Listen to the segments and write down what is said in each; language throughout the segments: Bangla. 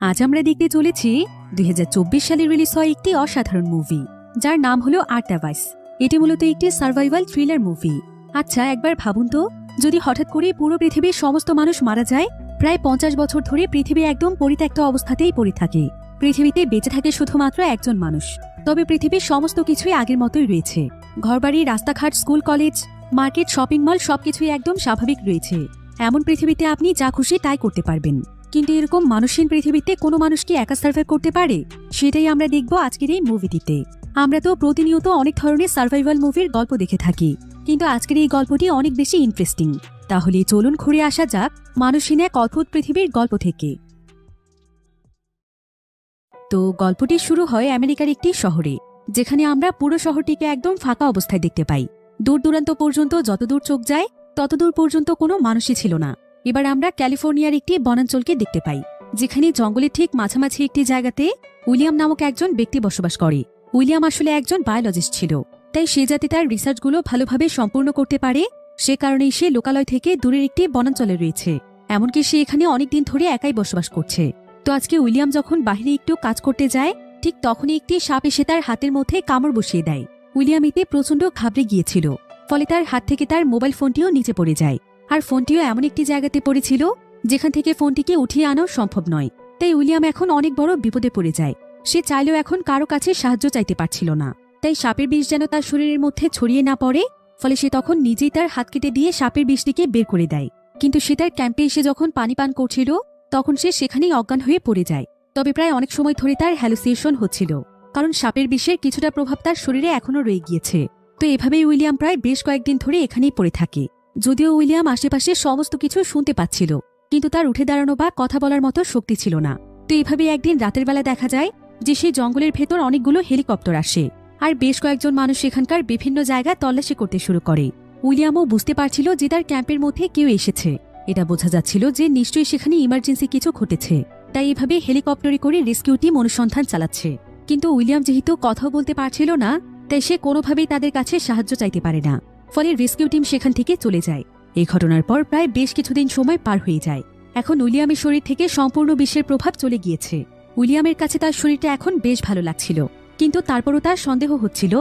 আজ আমরা দেখতে চলেছি 2024 সালে রিলিজ হয় একটি অসাধারণ মুভি যার নাম হলো আর্টাভাইস। এটি মূলত একটি সার্ভাইভাল থ্রিলার মুভি। আচ্ছা একবার ভাবুন তো, যদি হঠাৎ করে পুরো পৃথিবীর সমস্ত মানুষ মারা যায়, প্রায় 50 বছর ধরে পৃথিবী একদম পরিত্যক্ত অবস্থাতেই পড়ে থাকে, পৃথিবীতে বেঁচে থাকে শুধুমাত্র একজন মানুষ, তবে পৃথিবীর সমস্ত কিছুই আগের মতোই রয়েছে। ঘরবাড়ি, রাস্তাঘাট, school, college, market, shopping mall সবকিছুই একদম স্বাভাবিক রয়েছে। এমন পৃথিবীতে আপনি যা খুশি তাই করতে পারবেন। কিন্তু এরকম মানুষহীন পৃথিবীতে কোনো মানুষ কি একা সার্ভাইভ করতে পারে? সেটাই আমরা দেখব আজকের এই মুভিটিতে। আমরা তো প্রতিনিয়ত অনেক ধরনের সার্ভাইভাল মুভির গল্প দেখে থাকি, কিন্তু আজকের এই গল্পটি অনেক বেশি ইন্টারেস্টিং। তাহলে চলুন ঘুরে আসা যাক মানুষহীন এক অদ্ভুত পৃথিবীর গল্প থেকে। তো গল্পটি শুরু হয় আমেরিকার একটি শহরে, যেখানে আমরা পুরো শহরটিকে একদম ফাঁকা অবস্থায় দেখতে পাই। দূর দূরান্ত পর্যন্ত যতদূর চোখ যায় ততদূর পর্যন্ত কোনো মানুষই ছিল না। এবার আমরা ক্যালিফোর্নিয়ার একটি বনাঞ্চলকে দেখতে পাই, যেখানে জঙ্গলের ঠিক মাঝামাঝি একটি জায়গাতে উইলিয়াম নামক একজন ব্যক্তি বসবাস করে। উইলিয়াম আসলে একজন বায়োলজিস্ট ছিল, তাই সে যাতে তার রিসার্চগুলো ভালোভাবে সম্পূর্ণ করতে পারে সে কারণেই সে লোকালয় থেকে দূরের একটি বনাঞ্চলে রয়েছে। এমনকি সে এখানে অনেকদিন ধরে একাই বসবাস করছে। তো আজকে উইলিয়াম যখন বাহিরে একটু কাজ করতে যায়, ঠিক তখনই একটি সাপ এসে তার হাতের মধ্যে কামড় বসিয়ে দেয়। উইলিয়াম এতে প্রচণ্ড ঘাবড়ে গিয়েছিল, ফলে তার হাত থেকে তার মোবাইল ফোনটিও নিচে পড়ে যায়। আর ফোনটিও এমন একটি জায়গাতে পড়েছিল যেখান থেকে ফোনটিকে উঠিয়ে আনাও সম্ভব নয়। তাই উইলিয়াম এখন অনেক বড় বিপদে পড়ে যায়। সে চাইলেও এখন কারো কাছে সাহায্য চাইতে পারছিল না। তাই সাপের বিষ যেন তার শরীরের মধ্যে ছড়িয়ে না পড়ে, ফলে সে তখন নিজেই তার হাত কেটে দিয়ে সাপের বিষটিকে বের করে দেয়। কিন্তু সে তার ক্যাম্পে এসে যখন পানি পান করছিল তখন সে সেখানেই অজ্ঞান হয়ে পড়ে যায়। তবে প্রায় অনেক সময় ধরে তার হ্যালুসিনেশন হচ্ছিল, কারণ সাপের বিষের কিছুটা প্রভাব তার শরীরে এখনও রয়ে গিয়েছে। তো এভাবেই উইলিয়াম প্রায় বেশ কয়েকদিন ধরে এখানেই পড়ে থাকে। যদিও উইলিয়াম আশেপাশে সমস্ত কিছু শুনতে পাচ্ছিল, কিন্তু তার উঠে দাঁড়ানো বা কথা বলার মতো শক্তি ছিল না। তো এভাবেই একদিন রাতের বেলা দেখা যায় যে সেই জঙ্গলের ভেতর অনেকগুলো হেলিকপ্টার আসে, আর বেশ কয়েকজন মানুষ সেখানকার বিভিন্ন জায়গা তল্লাশি করতে শুরু করে। উইলিয়ামও বুঝতে পারছিল যে তার ক্যাম্পের মধ্যে কেউ এসেছে। এটা বোঝা যাচ্ছিল যে নিশ্চয়ই সেখানে ইমার্জেন্সি কিছু ঘটেছে, তাই এভাবে হেলিকপ্টারে করে রেস্কিউ টিম অনুসন্ধান চালাচ্ছে। কিন্তু উইলিয়াম যেহেতু কথাও বলতে পারছিল না, তাই সে কোনোভাবেই তাদের কাছে সাহায্য চাইতে পারে না। ফলে রেস্কিউ টিম সেখান থেকে চলে যায়। এই ঘটনার পর প্রায় বেশ কিছুদিন সময় পার হয়ে যায়। এখন উইলিয়ামের শরীর থেকে সম্পূর্ণ বিষের প্রভাব চলে গিয়েছে। উইলিয়ামের কাছে তার শরীরটা এখন বেশ ভালো লাগছিল, কিন্তু তারপরও তার সন্দেহ হচ্ছিল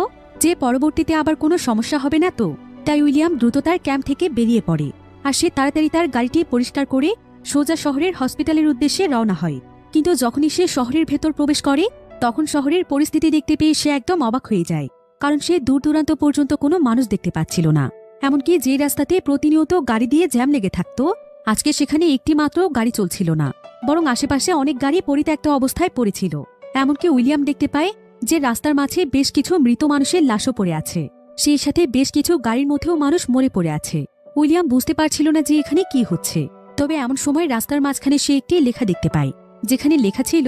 যে পরবর্তীতে আবার কোনো সমস্যা হবে না তো। তাই উইলিয়াম দ্রুত তার ক্যাম্প থেকে বেরিয়ে পড়ে, আর সে তাড়াতাড়ি তার গাড়িটি পরিষ্কার করে সোজা শহরের হসপিটালের উদ্দেশ্যে রওনা হয়। কিন্তু যখনই সে শহরের ভেতর প্রবেশ করে তখন শহরের পরিস্থিতি দেখতে পেয়ে সে একদম অবাক হয়ে যায়, কারণ সে দূর দূরান্ত পর্যন্ত কোনো মানুষ দেখতে পাচ্ছিল না। এমনকি যে রাস্তাতে প্রতিনিয়ত গাড়ি দিয়ে জ্যাম লেগে থাকত, আজকে সেখানে একটি মাত্র গাড়ি চলছিল না, বরং আশেপাশে অনেক গাড়ি পরিত্যক্ত অবস্থায় পড়েছিল। এমনকি উইলিয়াম দেখতে পায় যে রাস্তার মাঝে বেশ কিছু মৃত মানুষের লাশও পড়ে আছে, সেই সাথে বেশ কিছু গাড়ির মধ্যেও মানুষ মরে পড়ে আছে। উইলিয়াম বুঝতে পারছিল না যে এখানে কি হচ্ছে। তবে এমন সময় রাস্তার মাঝখানে সে একটি লেখা দেখতে পায়, যেখানে লেখা ছিল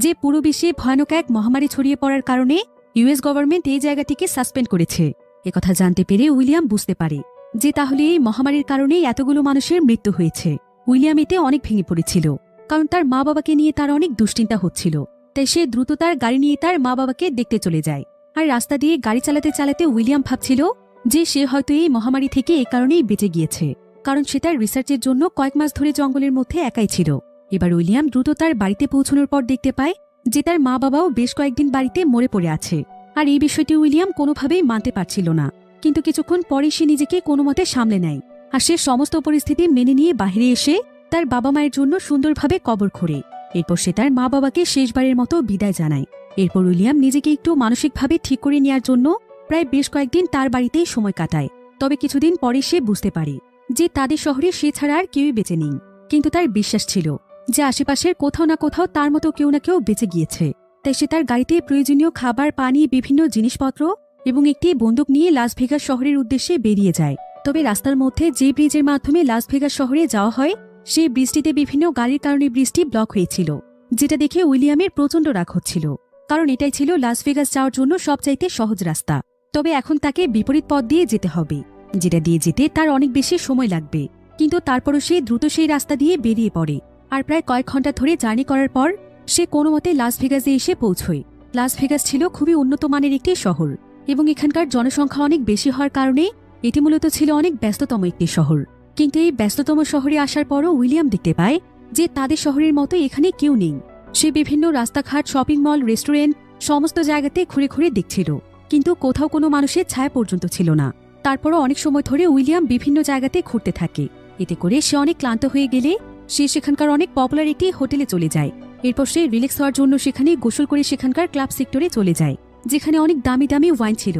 যে পুরো বিশ্বে ভয়ানক এক মহামারী ছড়িয়ে পড়ার কারণে ইউএস গভর্নমেন্ট এই জায়গাটিকে সাসপেন্ড করেছে। একথা জানতে পেরে উইলিয়াম বুঝতে পারে যে তাহলে এই মহামারীর কারণেই এতগুলো মানুষের মৃত্যু হয়েছে। উইলিয়াম এতে অনেক ভেঙে পড়েছিল, কারণ তার মা বাবাকে নিয়ে তার অনেক দুশ্চিন্তা হচ্ছিল। তাই সে দ্রুত তার গাড়ি নিয়ে তার মা বাবাকে দেখতে চলে যায়। আর রাস্তা দিয়ে গাড়ি চালাতে চালাতে উইলিয়াম ভাবছিল যে সে হয়তো এই মহামারী থেকে এই কারণেই বেঁচে গিয়েছে, কারণ সে তার রিসার্চের জন্য কয়েক মাস ধরে জঙ্গলের মধ্যে একাই ছিল। এবার উইলিয়াম দ্রুত তার বাড়িতে পৌঁছানোর পর দেখতে পায় যে তার মা বাবাও বেশ কয়েকদিন বাড়িতে মরে পড়ে আছে। আর এই বিষয়টি উইলিয়াম কোনোভাবেই মানতে পারছিল না, কিন্তু কিছুক্ষণ পরে সে নিজেকে কোনো মতে সামলে নেয়, আর সে সমস্ত পরিস্থিতি মেনে নিয়ে বাইরে এসে তার বাবা মায়ের জন্য সুন্দরভাবে কবর খোঁড়ে। এরপর সে তার মা বাবাকে শেষবারের মতো বিদায় জানায়। এরপর উইলিয়াম নিজেকে একটু মানসিকভাবে ঠিক করে নেওয়ার জন্য প্রায় বেশ কয়েকদিন তার বাড়িতেই সময় কাটায়। তবে কিছুদিন পরে সে বুঝতে পারে যে তাদের শহরে সে ছাড়া আর কেউই বেঁচে নেই, কিন্তু তার বিশ্বাস ছিল যে আশেপাশের কোথাও না কোথাও তার মতো কেউ না কেউ বেঁচে গিয়েছে। তাই সে তার গাড়িতে প্রয়োজনীয় খাবার, পানি, বিভিন্ন জিনিসপত্র এবং একটি বন্দুক নিয়ে লাস ভেগাস শহরের উদ্দেশ্যে বেরিয়ে যায়। তবে রাস্তার মধ্যে যে ব্রিজের মাধ্যমে লাস ভেগাস শহরে যাওয়া হয় সেই ব্রিজটিতে বিভিন্ন গাড়ির কারণে ব্রিজটি ব্লক হয়েছিল, যেটা দেখে উইলিয়ামের প্রচণ্ড রাগ হচ্ছিল, কারণ এটাই ছিল লাস ভেগাস যাওয়ার জন্য সবচাইতে সহজ রাস্তা। তবে এখন তাকে বিপরীত পথ দিয়ে যেতে হবে, যেটা দিয়ে যেতে তার অনেক বেশি সময় লাগবে। কিন্তু তারপরও সে দ্রুত সেই রাস্তা দিয়ে বেরিয়ে পড়ে, আর প্রায় কয়েক ঘন্টা ধরে জার্নি করার পর সে কোনো মতে লাস ভেগাসে এসে পৌঁছয়। লাস ভেগাস ছিল খুবই উন্নত মানের একটি শহর, এবং এখানকার জনসংখ্যা অনেক বেশি হওয়ার কারণে এটি মূলত ছিল অনেক ব্যস্ততম একটি শহর। কিন্তু এই ব্যস্ততম শহরে আসার পরও উইলিয়াম দেখতে পায় যে তাদের শহরের মতো এখানে কেউ নেই। সে বিভিন্ন রাস্তাঘাট, শপিং মল, রেস্টুরেন্ট সমস্ত জায়গাতে ঘুরে ঘুরে দেখছিল, কিন্তু কোথাও কোনো মানুষের ছায়া পর্যন্ত ছিল না। তারপরও অনেক সময় ধরে উইলিয়াম বিভিন্ন জায়গাতে ঘুরতে থাকে। এতে করে সে অনেক ক্লান্ত হয়ে গেলে সে সেখানকার অনেক পপুলার একটি হোটেলে চলে যায়। এরপর সে রিল্যাক্স হওয়ার জন্য সেখানে গোসল করে সেখানকার ক্লাব সেক্টরে চলে যায়, যেখানে অনেক দামি দামি ওয়াইন ছিল,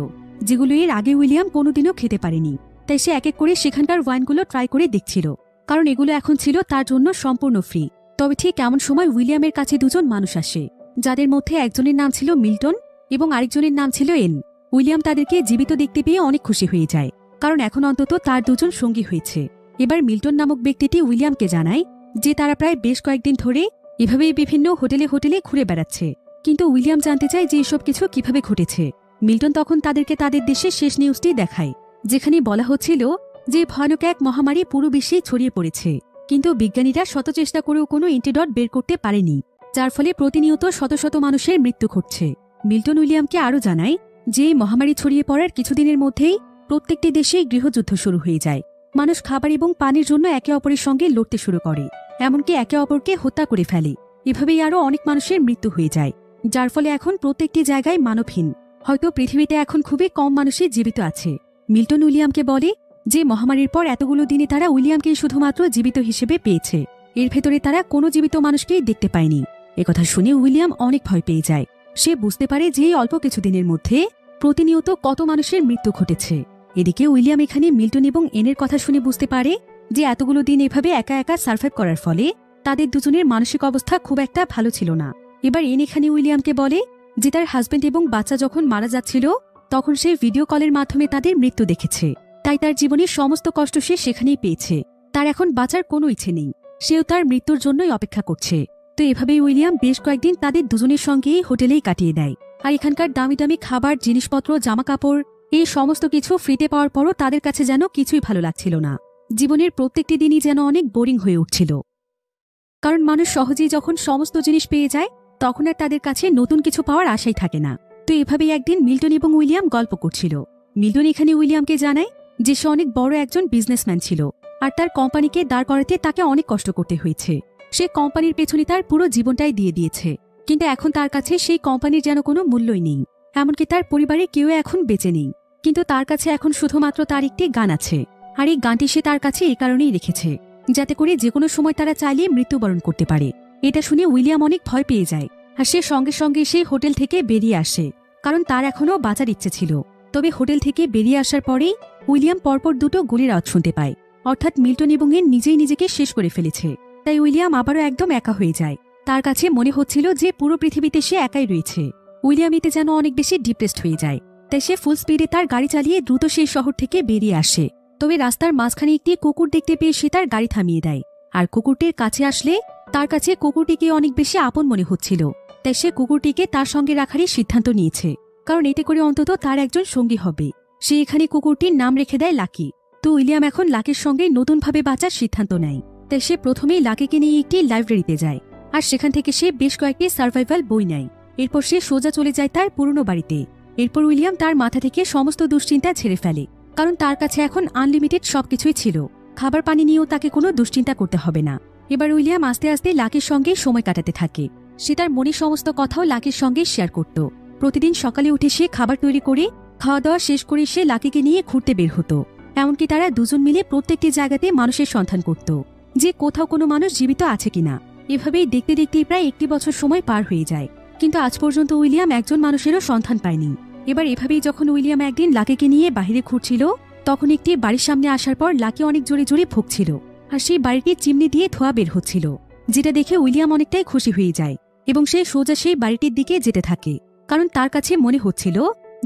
যেগুলো এর আগে উইলিয়াম কোনোদিনও খেতে পারেনি। তাই সে এক এক করে সেখানকার ওয়াইনগুলো ট্রাই করে দেখছিল, কারণ এগুলো এখন ছিল তার জন্য সম্পূর্ণ ফ্রি। তবে ঠিক এমন সময় উইলিয়ামের কাছে দুজন মানুষ আসে, যাদের মধ্যে একজনের নাম ছিল মিল্টন এবং আরেকজনের নাম ছিল এন। উইলিয়াম তাদেরকে জীবিত দেখতে পেয়ে অনেক খুশি হয়ে যায়, কারণ এখন অন্তত তার দুজন সঙ্গী হয়েছে। এবার মিল্টন নামক ব্যক্তিটি উইলিয়ামকে জানায় যে তারা প্রায় বেশ কয়েকদিন ধরে এভাবেই বিভিন্ন হোটেলে হোটেলে ঘুরে বেড়াচ্ছে, কিন্তু উইলিয়াম জানতে চায় যে এসব কিছু কিভাবে ঘটেছে। মিল্টন তখন তাদেরকে তাদের দেশের শেষ নিউজটি দেখায়, যেখানে বলা হচ্ছিল যে ভয়ানক এক মহামারী পুরো বিশ্বে ছড়িয়ে পড়েছে, কিন্তু বিজ্ঞানীরা শত চেষ্টা করেও কোনো অ্যান্টিডট বের করতে পারেনি, যার ফলে প্রতিনিয়ত শত শত মানুষের মৃত্যু ঘটছে। মিল্টন উইলিয়ামকে আরও জানায় যে এই মহামারী ছড়িয়ে পড়ার কিছুদিনের মধ্যেই প্রত্যেকটি দেশেই গৃহযুদ্ধ শুরু হয়ে যায়। মানুষ খাবার এবং পানির জন্য একে অপরের সঙ্গে লড়তে শুরু করে, এমনকি একে অপরকে হত্যা করে ফেলে। এভাবেই আরও অনেক মানুষের মৃত্যু হয়ে যায়, যার ফলে এখন প্রত্যেকটি জায়গায় মানবহীন। হয়তো পৃথিবীতে এখন খুবই কম মানুষই জীবিত আছে। মিল্টন উইলিয়ামকে বলে যে মহামারীর পর এতগুলো দিনে তারা উইলিয়ামকেই শুধুমাত্র জীবিত হিসেবে পেয়েছে, এর ভেতরে তারা কোনো জীবিত মানুষকেই দেখতে পায়নি। একথা শুনে উইলিয়াম অনেক ভয় পেয়ে যায়। সে বুঝতে পারে যে অল্প কিছুদিনের মধ্যে প্রতিনিয়ত কত মানুষের মৃত্যু ঘটেছে। এদিকে উইলিয়াম এখানে মিল্টন এবং এনের কথা শুনে বুঝতে পারে যে এতগুলো দিন এভাবে একা একা সার্ভাইভ করার ফলে তাদের দুজনের মানসিক অবস্থা খুব একটা ভালো ছিল না। এবার এন এখানে উইলিয়ামকে বলে যে তার হাজব্যান্ড এবং বাচ্চা যখন মারা যাচ্ছিল তখন সে ভিডিও কলের মাধ্যমে তাদের মৃত্যু দেখেছে, তাই তার জীবনের সমস্ত কষ্ট সে সেখানেই পেয়েছে। তার এখন বাঁচার কোনো ইচ্ছে নেই, সেও তার মৃত্যুর জন্যই অপেক্ষা করছে। তো এভাবেই উইলিয়াম বেশ কয়েকদিন তাদের দুজনের সঙ্গেই হোটেলেই কাটিয়ে দেয়। আর এখানকার দামি দামি খাবার, জিনিসপত্র, জামা কাপড় এই সমস্ত কিছু ফ্রিতে পাওয়ার পরও তাদের কাছে যেন কিছুই ভালো লাগছিল না। জীবনের প্রত্যেকটি দিনই যেন অনেক বোরিং হয়ে উঠছিল, কারণ মানুষ সহজেই যখন সমস্ত জিনিস পেয়ে যায় তখন আর তাদের কাছে নতুন কিছু পাওয়ার আশাই থাকে না। তো এভাবেই একদিন মিল্টন এবং উইলিয়াম গল্প করছিল। মিল্টন এখানে উইলিয়ামকে জানায় যে সে অনেক বড় একজন বিজনেসম্যান ছিল, আর তার কোম্পানিকে দাঁড় করাতে তাকে অনেক কষ্ট করতে হয়েছে। সে কোম্পানির পেছনে তার পুরো জীবনটাই দিয়ে দিয়েছে, কিন্তু এখন তার কাছে সেই কোম্পানির যেন কোনো মূল্যই নেই। এমনকি তার পরিবারে কেউ এখন বেঁচে নেই, কিন্তু তার কাছে এখন শুধুমাত্র তার একটি গান আছে, আর এই গানটি সে তার কাছে এই কারণেই রেখেছে যাতে করে যে কোনো সময় তারা চাইলে মৃত্যুবরণ করতে পারে। এটা শুনে উইলিয়াম অনেক ভয় পেয়ে যায়, আর সে সঙ্গে সঙ্গে সেই হোটেল থেকে বেরিয়ে আসে, কারণ তার এখনও বাঁচার ইচ্ছে ছিল। তবে হোটেল থেকে বেরিয়ে আসার পরেই উইলিয়াম পরপর দুটো গুলির আওয়াজ শুনতে পায়, অর্থাৎ মিল্টন এবং এন নিজেই নিজেকে শেষ করে ফেলেছে। তাই উইলিয়াম আবারও একদম একা হয়ে যায়। তার কাছে মনে হচ্ছিল যে পুরো পৃথিবীতে সে একাই রয়েছে। উইলিয়াম এতে যেন অনেক বেশি ডিপ্রেসড হয়ে যায়, তাই সে ফুল স্পিডে তার গাড়ি চালিয়ে দ্রুত সেই শহর থেকে বেরিয়ে আসে। তবে রাস্তার মাঝখানে একটি কুকুর দেখতে পেয়ে সে তার গাড়ি থামিয়ে দেয়, আর কুকুরটির কাছে আসলে তার কাছে কুকুরটিকে অনেক বেশি আপন মনে হচ্ছিল, তাই সে কুকুরটিকে তার সঙ্গে রাখারই সিদ্ধান্ত নিয়েছে, কারণ এতে করে অন্তত তার একজন সঙ্গী হবে। সে এখানে কুকুরটির নাম রেখে দেয় লাকি। তো উইলিয়াম এখন লাকির সঙ্গে নতুনভাবে বাঁচার সিদ্ধান্ত নেয়, তাই সে প্রথমেই লাকিকে নিয়ে একটি লাইব্রেরিতে যায়, আর সেখান থেকে সে বেশ কয়েকটি সার্ভাইভাল বই নেয়। এরপর সে সোজা চলে যায় তার পুরনো বাড়িতে। এরপর উইলিয়াম তার মাথা থেকে সমস্ত দুশ্চিন্তা ছেড়ে ফেলে, কারণ তার কাছে এখন আনলিমিটেড সবকিছুই ছিল। খাবার পানি নিয়েও তাকে কোনো দুশ্চিন্তা করতে হবে না। এবার উইলিয়াম আস্তে আস্তে লাকির সঙ্গে সময় কাটাতে থাকে। সে তার মনের সমস্ত কথাও লাকির সঙ্গে শেয়ার করত। প্রতিদিন সকালে উঠে সে খাবার তৈরি করে খাওয়া দাওয়া শেষ করে সে লাকিকে নিয়ে ঘুরতে বের হতো। এমনকি তারা দুজন মিলে প্রত্যেকটি জায়গাতে মানুষের সন্ধান করত, যে কোথাও কোনো মানুষ জীবিত আছে কিনা। এভাবেই দেখতে দেখতে প্রায় 1 বছর সময় পার হয়ে যায়, কিন্তু আজ পর্যন্ত উইলিয়াম একজন মানুষেরও সন্ধান পায়নি। এবার এভাবেই যখন উইলিয়াম একদিন লাকিকে নিয়ে বাহিরে ঘুরছিল, তখন একটি বাড়ির সামনে আসার পর লাকি অনেক জোরে জোরে ভুগছিল, আর সেই বাড়িটির চিমনি দিয়ে ধোঁয়া বের হচ্ছিল, যেটা দেখে উইলিয়াম অনেকটাই খুশি হয়ে যায় এবং সে সোজা সেই বাড়িটির দিকে যেতে থাকে, কারণ তার কাছে মনে হচ্ছিল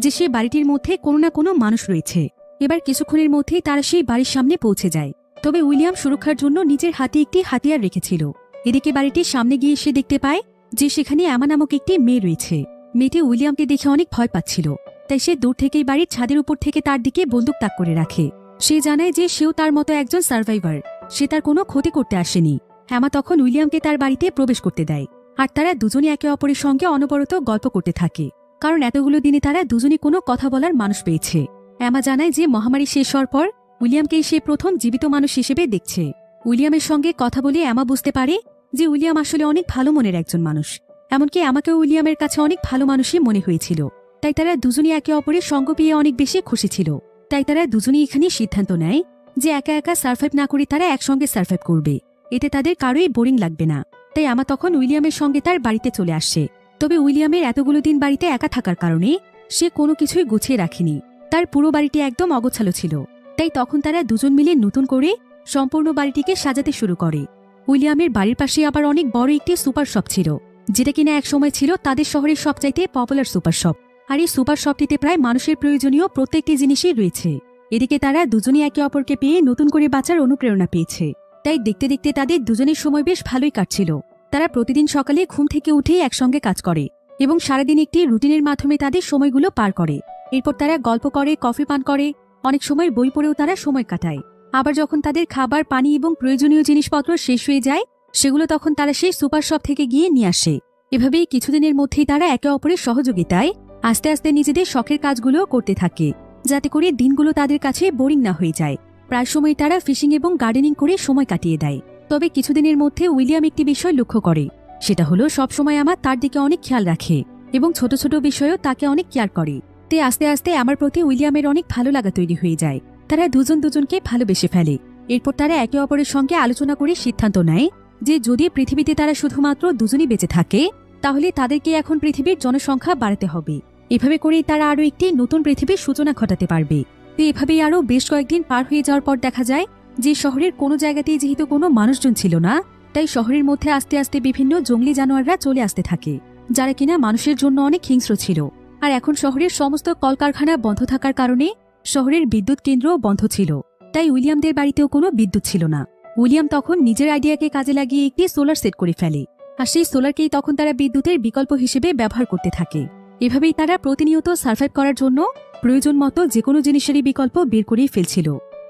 যে সে বাড়িটির মধ্যে কোনো না কোনো মানুষ রয়েছে। এবার কিছুক্ষণের মধ্যেই তারা সেই বাড়ির সামনে পৌঁছে যায়। তবে উইলিয়াম সুরক্ষার জন্য নিজের হাতে একটি হাতিয়ার রেখেছিল। এদিকে বাড়িটির সামনে গিয়ে সে দেখতে পায় যে সেখানে এমা নামক একটি মেয়ে রয়েছে। মেয়েটি উইলিয়ামকে দেখে অনেক ভয় পাচ্ছিল, তাই সে দূর থেকেই বাড়ির ছাদের উপর থেকে তার দিকে বন্দুক তাক করে রাখে। সে জানায় যে সেও তার মতো একজন সার্ভাইভার, সে তার কোনো ক্ষতি করতে আসেনি। এমা তখন উইলিয়ামকে তার বাড়িতে প্রবেশ করতে দেয়, আর তারা দুজনে একে অপরের সঙ্গে অনবরত গল্প করতে থাকে, কারণ এতগুলো দিনে তারা দুজনই কোনো কথা বলার মানুষ পেয়েছে। এমা জানায় যে মহামারী শেষ হওয়ার পর উইলিয়ামকেই সে প্রথম জীবিত মানুষ হিসেবে দেখছে। উইলিয়ামের সঙ্গে কথা বলে এমা বুঝতে পারে যে উইলিয়াম আসলে অনেক ভালো মনের একজন মানুষ। এমনকি আমাকেও উইলিয়ামের কাছে অনেক ভালো মানুষই মনে হয়েছিল। তাই তারা দুজনই একে অপরের সঙ্গ পেয়ে অনেক বেশি খুশি ছিল। তাই তারা দুজনই এখানে সিদ্ধান্ত নেয় যে একা একা সার্ভাইভ না করে তারা একসঙ্গে সার্ভাইভ করবে। এতে তাদের কারোই বোরিং লাগবে না। তাই আমা তখন উইলিয়ামের সঙ্গে তার বাড়িতে চলে আসে। তবে উইলিয়ামের এতগুলো দিন বাড়িতে একা থাকার কারণে সে কোনো কিছুই গুছিয়ে রাখেনি। তার পুরো বাড়িটি একদম অগোছালো ছিল। তাই তখন তারা দুজন মিলে নতুন করে সম্পূর্ণ বাড়িটিকে সাজাতে শুরু করে। উইলিয়ামের বাড়ির পাশে আবার অনেক বড় একটি সুপার শপ ছিল, যেটা কিনা একসময় ছিল তাদের শহরের সবচাইতে পপুলার সুপার শপ। আর এই সুপার শপটিতে প্রায় মানুষের প্রয়োজনীয় প্রত্যেকটি জিনিসই রয়েছে। এদিকে তারা দুজনই একে অপরকে পেয়ে নতুন করে বাঁচার অনুপ্রেরণা পেয়েছে। তাই দেখতে দেখতে তাদের দুজনের সময় বেশ ভালোই কাটছিল। তারা প্রতিদিন সকালে ঘুম থেকে উঠেই একসঙ্গে কাজ করে এবং সারাদিন একটি রুটিনের মাধ্যমে তাদের সময়গুলো পার করে। এরপর তারা গল্প করে, কফি পান করে, অনেক সময় বই পড়েও তারা সময় কাটায়। আবার যখন তাদের খাবার, পানি এবং প্রয়োজনীয় জিনিসপত্র শেষ হয়ে যায়, সেগুলো তখন তারা সেই সুপার শপ থেকে গিয়ে নিয়ে আসে। এভাবেই কিছুদিনের মধ্যেই তারা একে অপরের সহযোগিতায় আস্তে আস্তে নিজেদের শখের কাজগুলো করতে থাকে, যাতে করে দিনগুলো তাদের কাছে বোরিং না হয়ে যায়। প্রায় সময় তারা ফিশিং এবং গার্ডেনিং করে সময় কাটিয়ে দেয়। তবে কিছুদিনের মধ্যে উইলিয়াম একটি বিষয় লক্ষ্য করে, সেটা হলো সবসময় আমার তার দিকে অনেক খেয়াল রাখে এবং ছোট ছোট বিষয়েও তাকে অনেক কেয়ার করে। তে আস্তে আস্তে আমার প্রতি উইলিয়ামের অনেক ভালো লাগা তৈরি হয়ে যায়। তারা দুজন দুজনকে ভালোবেসে ফেলে। এরপর তারা একে অপরের সঙ্গে আলোচনা করে সিদ্ধান্ত নেয় যে যদি পৃথিবীতে তারা শুধুমাত্র দুজনই বেঁচে থাকে, তাহলে তাদেরকে এখন পৃথিবীর জনসংখ্যা বাড়াতে হবে। এভাবে করেই তারা আরও একটি নতুন পৃথিবীর সূচনা ঘটাতে পারবে। তো এভাবেই আরও বেশ কয়েকদিন পার হয়ে যাওয়ার পর দেখা যায় যে শহরের কোনো জায়গাতেই যেহেতু কোনো মানুষজন ছিল না, তাই শহরের মধ্যে আস্তে আস্তে বিভিন্ন জঙ্গলি জানোয়াররা চলে আসতে থাকে, যারা কিনা মানুষের জন্য অনেক হিংস্র ছিল। আর এখন শহরের সমস্ত কলকারখানা বন্ধ থাকার কারণে শহরের বিদ্যুৎ কেন্দ্রও বন্ধ ছিল। তাই উইলিয়ামদের বাড়িতেও কোনো বিদ্যুৎ ছিল না। উইলিয়াম তখন নিজের আইডিয়াকে কাজে লাগিয়ে একটি সোলার সেট করে ফেলে। আর সেই সোলারকেই তখন তারা বিদ্যুতের বিকল্প হিসেবে ব্যবহার করতে থাকে। এভাবেই তারা প্রতিনিয়ত সার্ভাইভ করার জন্য প্রয়োজন মতো যে কোনো জিনিসেরই বিকল্প বের করেই ফেলছিল।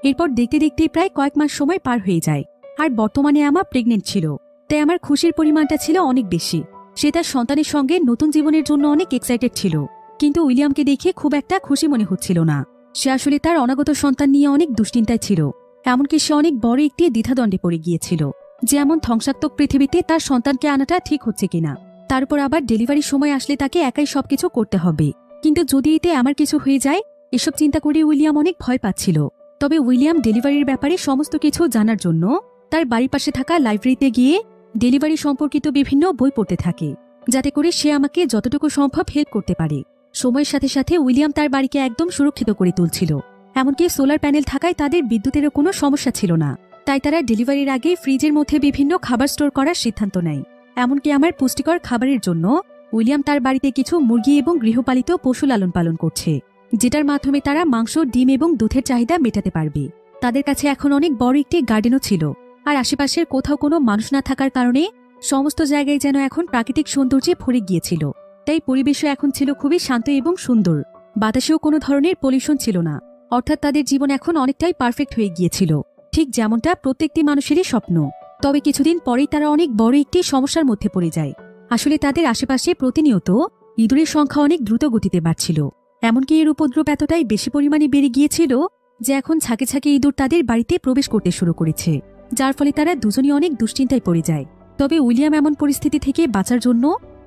এরপর দেখতে দেখতে প্রায় কয়েক মাস সময় পার হয়ে যায়। আর বর্তমানে আমার প্রেগনেন্ট ছিল। তাই আমার খুশির পরিমাণটা ছিল অনেক বেশি। সে তার সন্তানের সঙ্গে নতুন জীবনের জন্য অনেক এক্সাইটেড ছিল, কিন্তু উইলিয়ামকে দেখে খুব একটা খুশি মনে হচ্ছিল না। সে আসলে তার অনাগত সন্তান নিয়ে অনেক দুশ্চিন্তায় ছিল। এমনকি সে অনেক বড় একটি দ্বিধাদ্বন্দ্বে পড়ে গিয়েছিল যে এমন ধ্বংসাত্মক পৃথিবীতে তার সন্তানকে আনাটা ঠিক হচ্ছে কিনা। তারপর আবার ডেলিভারির সময় আসলে তাকে একাই সবকিছু করতে হবে। কিন্তু যদি এতে আমার কিছু হয়ে যায়, এসব চিন্তা করে উইলিয়াম অনেক ভয় পাচ্ছিল। তবে উইলিয়াম ডেলিভারির ব্যাপারে সমস্ত কিছু জানার জন্য তার বাড়ির পাশে থাকা লাইব্রেরিতে গিয়ে ডেলিভারি সম্পর্কিত বিভিন্ন বই পড়তে থাকে, যাতে করে সে আমাকে যতটুকু সম্ভব হেল্প করতে পারে। সময়ের সাথে সাথে উইলিয়াম তার বাড়িকে একদম সুরক্ষিত করে তুলছিল। এমনকি সোলার প্যানেল থাকায় তাদের বিদ্যুতেরও কোনো সমস্যা ছিল না। তাই তারা ডেলিভারির আগে ফ্রিজের মধ্যে বিভিন্ন খাবার স্টোর করার সিদ্ধান্ত নেয়। এমনকি আমার পুষ্টিকর খাবারের জন্য উইলিয়াম তার বাড়িতে কিছু মুরগি এবং গৃহপালিত পশু লালন পালন করছে, যেটার মাধ্যমে তারা মাংস, ডিম এবং দুধের চাহিদা মেটাতে পারবে। তাদের কাছে এখন অনেক বড় একটি গার্ডেনও ছিল। আর আশেপাশের কোথাও কোনো মানুষ না থাকার কারণে সমস্ত জায়গায় যেন এখন প্রাকৃতিক সৌন্দর্যে ভরে গিয়েছিল। তাই পরিবেশও এখন ছিল খুবই শান্ত এবং সুন্দর। বাতাসেও কোনো ধরনের পলিউশন ছিল না। অর্থাৎ তাদের জীবন এখন অনেকটাই পারফেক্ট হয়ে গিয়েছিল, ঠিক যেমনটা প্রত্যেকটি মানুষেরই স্বপ্ন। তবে কিছুদিন পরেই তারা অনেক বড় একটি সমস্যার মধ্যে পড়ে যায়। আসলে তাদের আশেপাশে প্রতিনিয়ত ইঁদুরের সংখ্যা অনেক দ্রুত গতিতে বাড়ছিল। এমনকি এর উপদ্রব এতটাই বেশি পরিমাণে বেড়ে গিয়েছিল যে এখন ছাকে ছাকে ইঁদুর তাদের বাড়িতে প্রবেশ করতে শুরু করেছে, যার ফলে তারা দুজনই অনেক দুশ্চিন্তায় পড়ে যায়। তবে উইলিয়াম এমন পরিস্থিতি থেকে বাঁচার জন্য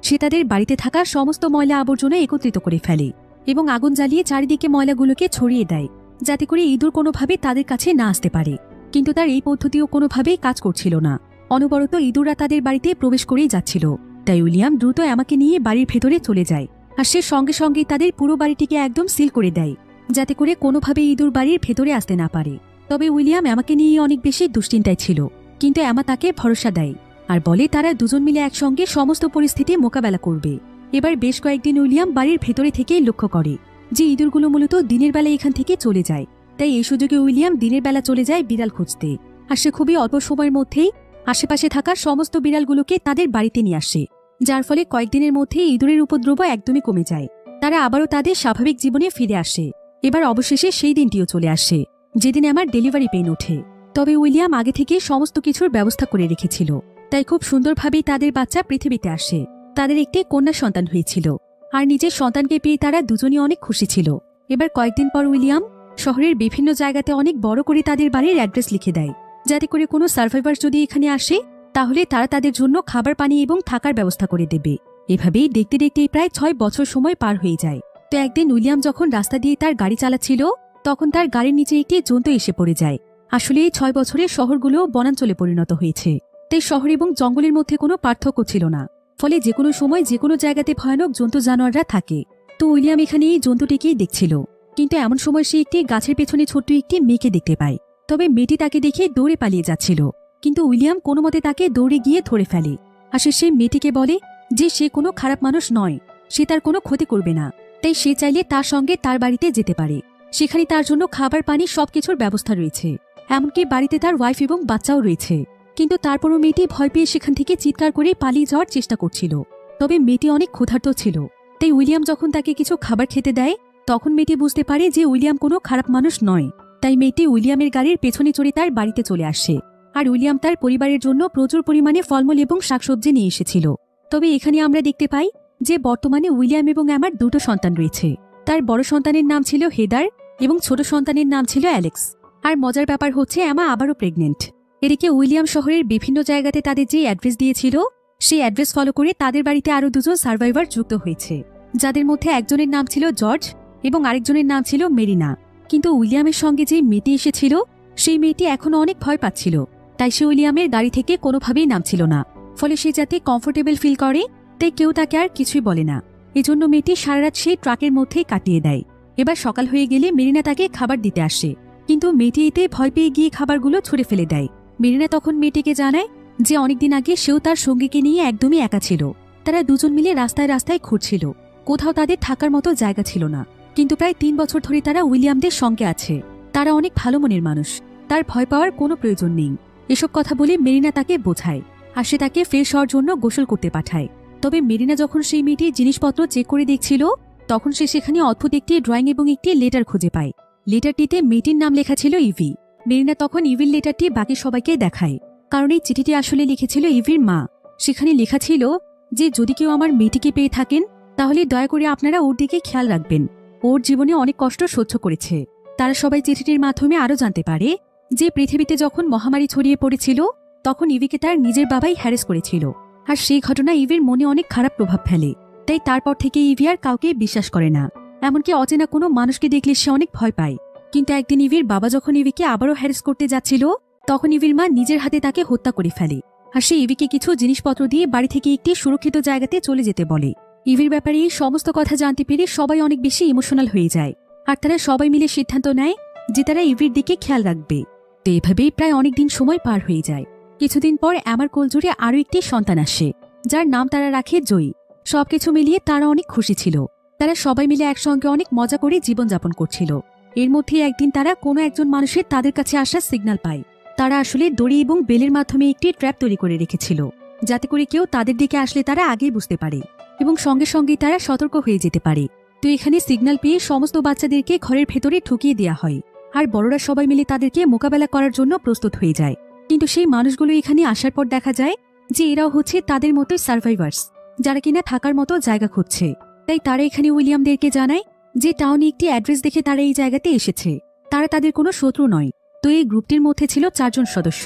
সে তাদের বাড়িতে থাকা সমস্ত ময়লা আবর্জনা একত্রিত করে ফেলে এবং আগুন জ্বালিয়ে চারিদিকে ময়লাগুলোকে ছড়িয়ে দেয়, যাতে করে ইঁদুর কোনোভাবে তাদের কাছে না আসতে পারে। কিন্তু তার এই পদ্ধতিও কোনোভাবেই কাজ করছিল না। অনবরত ইঁদুররা তাদের বাড়িতে প্রবেশ করেই যাচ্ছিল। তাই উইলিয়াম দ্রুত আমাকে নিয়ে বাড়ির ভেতরে চলে যায়। আর সে সঙ্গে সঙ্গেই তাদের পুরো বাড়িটিকে একদম সিল করে দেয়, যাতে করে কোনোভাবে ইঁদুর বাড়ির ভেতরে আসতে না পারে। তবে উইলিয়াম আমাকে নিয়ে অনেক বেশি দুশ্চিন্তায় ছিল, কিন্তু এমা তাকে ভরসা দেয় আর বলে তারা দুজন মিলে একসঙ্গে সমস্ত পরিস্থিতি মোকাবেলা করবে। এবার বেশ কয়েকদিন উইলিয়াম বাড়ির ভেতরে থেকেই লক্ষ্য করে যে ইঁদুরগুলো মূলত দিনের বেলা এখান থেকে চলে যায়। তাই এই সুযোগে উইলিয়াম দিনের বেলা চলে যায় বিড়াল খুঁজতে। আর সে খুবই অল্প সময়ের মধ্যেই আশেপাশে থাকা সমস্ত বিড়ালগুলোকে তাদের বাড়িতে নিয়ে আসে, যার ফলে কয়েকদিনের মধ্যেই ইঁদুরের উপদ্রব একদমই কমে যায়। তারা আবারও তাদের স্বাভাবিক জীবনে ফিরে আসে। এবার অবশেষে সেই দিনটিও চলে আসে যেদিন আমার ডেলিভারি পেইন ওঠে। তবে উইলিয়াম আগে থেকে সমস্ত কিছুর ব্যবস্থা করে রেখেছিল, তাই খুব সুন্দরভাবেই তাদের বাচ্চা পৃথিবীতে আসে। তাদের একটি কন্যা সন্তান হয়েছিল, আর নিজের সন্তানকে পেয়ে তারা দুজনই অনেক খুশি ছিল। এবার কয়েকদিন পর উইলিয়াম শহরের বিভিন্ন জায়গাতে অনেক বড় করে তাদের বাড়ির অ্যাড্রেস লিখে দেয়, যাতে করে কোনো সার্ভাইভার যদি এখানে আসে তাহলে তারা তাদের জন্য খাবার পানি এবং থাকার ব্যবস্থা করে দেবে। এভাবেই দেখতে দেখতে প্রায় 6 বছর সময় পার হয়ে যায়। তো একদিন উইলিয়াম যখন রাস্তা দিয়ে তার গাড়ি চালাচ্ছিল, তখন তার গাড়ির নিচে একটি জন্তু এসে পড়ে যায়। আসলে এই 6 বছরের শহরগুলো বনাঞ্চলে পরিণত হয়েছে, তাই শহর এবং জঙ্গলের মধ্যে কোনো পার্থক্য ছিল না। ফলে যে কোনো সময় যে কোনো জায়গাতে ভয়ানক জন্তু জানোয়াররা থাকে। তো উইলিয়াম এখানে এই জন্তুটিকেই দেখছিল, কিন্তু এমন সময় সে একটি গাছের পেছনে ছোট্ট একটি মেয়েকে দেখতে পায়। তবে মেয়েটি তাকে দেখে দৌড়ে পালিয়ে যাচ্ছিল, কিন্তু উইলিয়াম কোনো মতে তাকে দৌড়ে গিয়ে ধরে ফেলে। আসে সে মেয়েটিকে বলে যে সে কোনো খারাপ মানুষ নয়, সে তার কোনো ক্ষতি করবে না, তাই সে চাইলে তার সঙ্গে তার বাড়িতে যেতে পারে। সেখানে তার জন্য খাবার পানি সবকিছুর ব্যবস্থা রয়েছে, এমনকি বাড়িতে তার ওয়াইফ এবং বাচ্চাও রয়েছে। কিন্তু তারপরও মেয়েটি ভয় পেয়ে সেখান থেকে চিৎকার করে পালিয়ে যাওয়ার চেষ্টা করছিল। তবে মেয়েটি অনেক ক্ষুধার্ত ছিল, তাই উইলিয়াম যখন তাকে কিছু খাবার খেতে দেয়, তখন মেয়েটি বুঝতে পারে যে উইলিয়াম কোনো খারাপ মানুষ নয়। তাই মেয়েটি উইলিয়ামের গাড়ির পেছনে চড়ে তার বাড়িতে চলে আসে। আর উইলিয়াম তার পরিবারের জন্য প্রচুর পরিমাণে ফলমূল এবং শাকসবজি নিয়ে এসেছিল। তবে এখানে আমরা দেখতে পাই যে বর্তমানে উইলিয়াম এবং অ্যামার দুটো সন্তান রয়েছে। তার বড় সন্তানের নাম ছিল হেদার এবং ছোট সন্তানের নাম ছিল অ্যালেক্স। আর মজার ব্যাপার হচ্ছে অ্যামা আবারও প্রেগনেন্ট। এদিকে উইলিয়াম শহরের বিভিন্ন জায়গাতে তাদের যে অ্যাড্রেস দিয়েছিল, সেই অ্যাড্রেস ফলো করে তাদের বাড়িতে আরও দুজন সার্ভাইভার যুক্ত হয়েছে, যাদের মধ্যে একজনের নাম ছিল জর্জ এবং আরেকজনের নাম ছিল মেরিনা। কিন্তু উইলিয়ামের সঙ্গে যে মেয়েটি এসেছিল, সেই মেয়েটি এখনো অনেক ভয় পাচ্ছিল, তাই সে উইলিয়ামের গাড়ি থেকে কোনোভাবেই নামছিল না। ফলে সে যাতে কমফোর্টেবল ফিল করে, তাই কেউ তাকে আর কিছুই বলে না। এজন্য মেয়েটি সারারাত সেই ট্রাকের মধ্যেই কাটিয়ে দেয়। এবার সকাল হয়ে গেলে মেরিনা তাকে খাবার দিতে আসে, কিন্তু মেয়েটি এতে ভয় পেয়ে গিয়ে খাবারগুলো ছুঁড়ে ফেলে দেয়। মেরিনা তখন মেয়েটিকে জানায় যে অনেকদিন আগে সেও তার সঙ্গীকে নিয়ে একদমই একা ছিল। তারা দুজন মিলে রাস্তায় রাস্তায় ঘুরছিল, কোথাও তাদের থাকার মতো জায়গা ছিল না। কিন্তু প্রায় 3 বছর ধরে তারা উইলিয়ামদের সঙ্গে আছে। তারা অনেক ভালো মনের মানুষ, তার ভয় পাওয়ার কোনো প্রয়োজন নেই। এসব কথা বলে মেরিনা তাকে বোঝায়, আর সে তাকে ফ্রেশ হওয়ার জন্য গোসল করতে পাঠায়। তবে মেরিনা যখন সেই মেয়েটির জিনিসপত্র চেক করে দেখছিল, তখন সে সেখানে অদ্ভুত একটি ড্রয়িং এবং একটি লেটার খুঁজে পায়। লেটারটিতে মেয়েটির নাম লেখা ছিল ইভি। মেরিনা তখন ইভির লেটারটি বাকি সবাইকে দেখায়, কারণ এই চিঠিটি আসলে লিখেছিল ইভির মা। সেখানে লেখা ছিল যে যদি কেউ আমার মেয়েটিকে পেয়ে থাকেন, তাহলে দয়া করে আপনারা ওর দিকে খেয়াল রাখবেন। ওর জীবনে অনেক কষ্ট সহ্য করেছে। তারা সবাই চিঠিটির মাধ্যমে আরও জানতে পারে যে পৃথিবীতে যখন মহামারী ছড়িয়ে পড়েছিল, তখন ইভিকে তার নিজের বাবাই হ্যারেস করেছিল। আর সেই ঘটনা ইভির মনে অনেক খারাপ প্রভাব ফেলে। তাই তারপর থেকে ইভি আর কাউকে বিশ্বাস করে না, এমনকি অচেনা কোনো মানুষকে দেখলে সে অনেক ভয় পায়। কিন্তু একদিন ইভির বাবা যখন ইভিকে আবারও হ্যারেস করতে যাচ্ছিল, তখন ইভির মা নিজের হাতে তাকে হত্যা করে ফেলে। আর সে ইভিকে কিছু জিনিসপত্র দিয়ে বাড়ি থেকে একটি সুরক্ষিত জায়গাতে চলে যেতে বলে। ইভির ব্যাপারে এই সমস্ত কথা জানতে পেরে সবাই অনেক বেশি ইমোশনাল হয়ে যায়, আর তারা সবাই মিলে সিদ্ধান্ত নেয় যে তারা ইভির দিকে খেয়াল রাখবে। তো এভাবেই প্রায় অনেকদিন সময় পার হয়ে যায়। কিছুদিন পর অ্যামার কোলজুড়ে আরও একটি সন্তান আসে, যার নাম তারা রাখে জয়ী। সবকিছু মিলিয়ে তারা অনেক খুশি ছিল। তারা সবাই মিলে একসঙ্গে অনেক মজা করে জীবনযাপন করছিল। এর মধ্যে একদিন তারা কোনো একজন মানুষের তাদের কাছে আসার সিগন্যাল পায়। তারা আসলে দড়ি এবং বেলের মাধ্যমে একটি ট্র্যাপ তৈরি করে রেখেছিল, যাতে করে কেউ তাদের দিকে আসলে তারা আগেই বুঝতে পারে এবং সঙ্গে সঙ্গেই তারা সতর্ক হয়ে যেতে পারে। তো এখানে সিগন্যাল পেয়ে সমস্ত বাচ্চাদেরকে ঘরের ভেতরে ঢুকিয়ে দেওয়া হয়, আর বড়রা সবাই মিলে তাদেরকে মোকাবেলা করার জন্য প্রস্তুত হয়ে যায়। কিন্তু সেই মানুষগুলো এখানে আসার পর দেখা যায় যে এরাও হচ্ছে তাদের মতোই সার্ভাইভার্স, যারা কিনা থাকার মতো জায়গা খুঁজছে। তাই তারা এখানে উইলিয়ামদেরকে জানায় যে টাউনে একটি অ্যাড্রেস দেখে তারা এই জায়গাতে এসেছে। তারা তাদের কোনো শত্রু নয়। তো এই গ্রুপটির মধ্যে ছিল 4 জন সদস্য।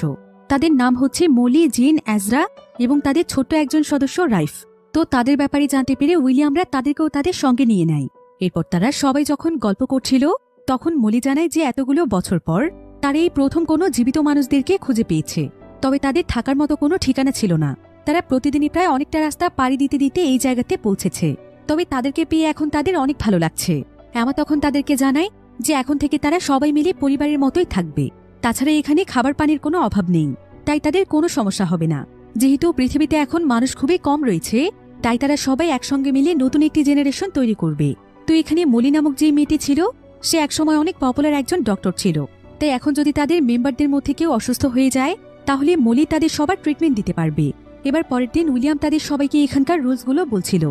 তাদের নাম হচ্ছে মলি, জিন, এজরা এবং তাদের ছোট্ট একজন সদস্য রাইফ। তো তাদের ব্যাপারে জানতে পেরে উইলিয়ামরা তাদেরকেও তাদের সঙ্গে নিয়ে নেয়। এরপর তারা সবাই যখন গল্প করছিল, তখন মলি জানায় যে এতগুলো বছর পর তারা এই প্রথম কোনো জীবিত মানুষদেরকে খুঁজে পেয়েছে। তবে তাদের থাকার মতো কোনো ঠিকানা ছিল না। তারা প্রতিদিনই প্রায় অনেকটা রাস্তা পাড়ি দিতে দিতে এই জায়গাতে পৌঁছেছে। তবে তাদেরকে পেয়ে এখন তাদের অনেক ভালো লাগছে। অ্যামা তখন তাদেরকে জানায় যে এখন থেকে তারা সবাই মিলে পরিবারের মতোই থাকবে। তাছাড়া এখানে খাবার পানির কোনো অভাব নেই, তাই তাদের কোনো সমস্যা হবে না। যেহেতু পৃথিবীতে এখন মানুষ খুবই কম রয়েছে, তাই তারা সবাই একসঙ্গে মিলে নতুন একটি জেনারেশন তৈরি করবে। তো এখানে মলি নামক যে মেয়েটি ছিল, সে একসময় অনেক পপুলার একজন ডক্টর ছিল। তাই এখন যদি তাদের মেম্বারদের মধ্যে কেউ অসুস্থ হয়ে যায়, তাহলে মলি তাদের সবার ট্রিটমেন্ট দিতে পারবে। এবার পরের দিন উইলিয়াম তাদের সবাইকে এখানকার রুলসগুলো বলছিল,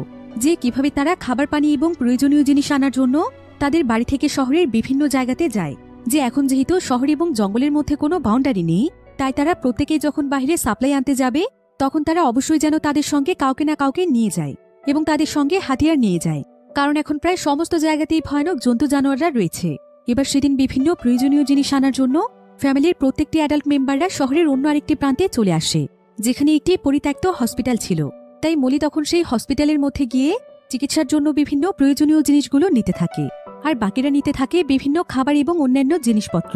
যে কিভাবে তারা খাবার পানি এবং প্রয়োজনীয় জিনিস আনার জন্য তাদের বাড়ি থেকে শহরের বিভিন্ন জায়গাতে যায়। যে এখন যেহেতু শহর এবং জঙ্গলের মধ্যে কোনো বাউন্ডারি নেই, তাই তারা প্রত্যেকেই যখন বাইরে সাপ্লাই আনতে যাবে, তখন তারা অবশ্যই যেন তাদের সঙ্গে কাউকে না কাউকে নিয়ে যায় এবং তাদের সঙ্গে হাতিয়ার নিয়ে যায়, কারণ এখন প্রায় সমস্ত জায়গাতেই ভয়ানক জন্তু জানোয়াররা রয়েছে। এবার সেদিন বিভিন্ন প্রয়োজনীয় জিনিস আনার জন্য ফ্যামিলির প্রত্যেকটি অ্যাডাল্ট মেম্বাররা শহরের অন্য আরেকটি প্রান্তে চলে আসে। যেখানে একটি পরিত্যক্ত হসপিটাল ছিল। তাই মলি তখন সেই হসপিটালের মধ্যে গিয়ে চিকিৎসার জন্য বিভিন্ন প্রয়োজনীয় জিনিসগুলো নিতে থাকে, আর বাকিরা নিতে থাকে বিভিন্ন খাবার এবং অন্যান্য জিনিসপত্র।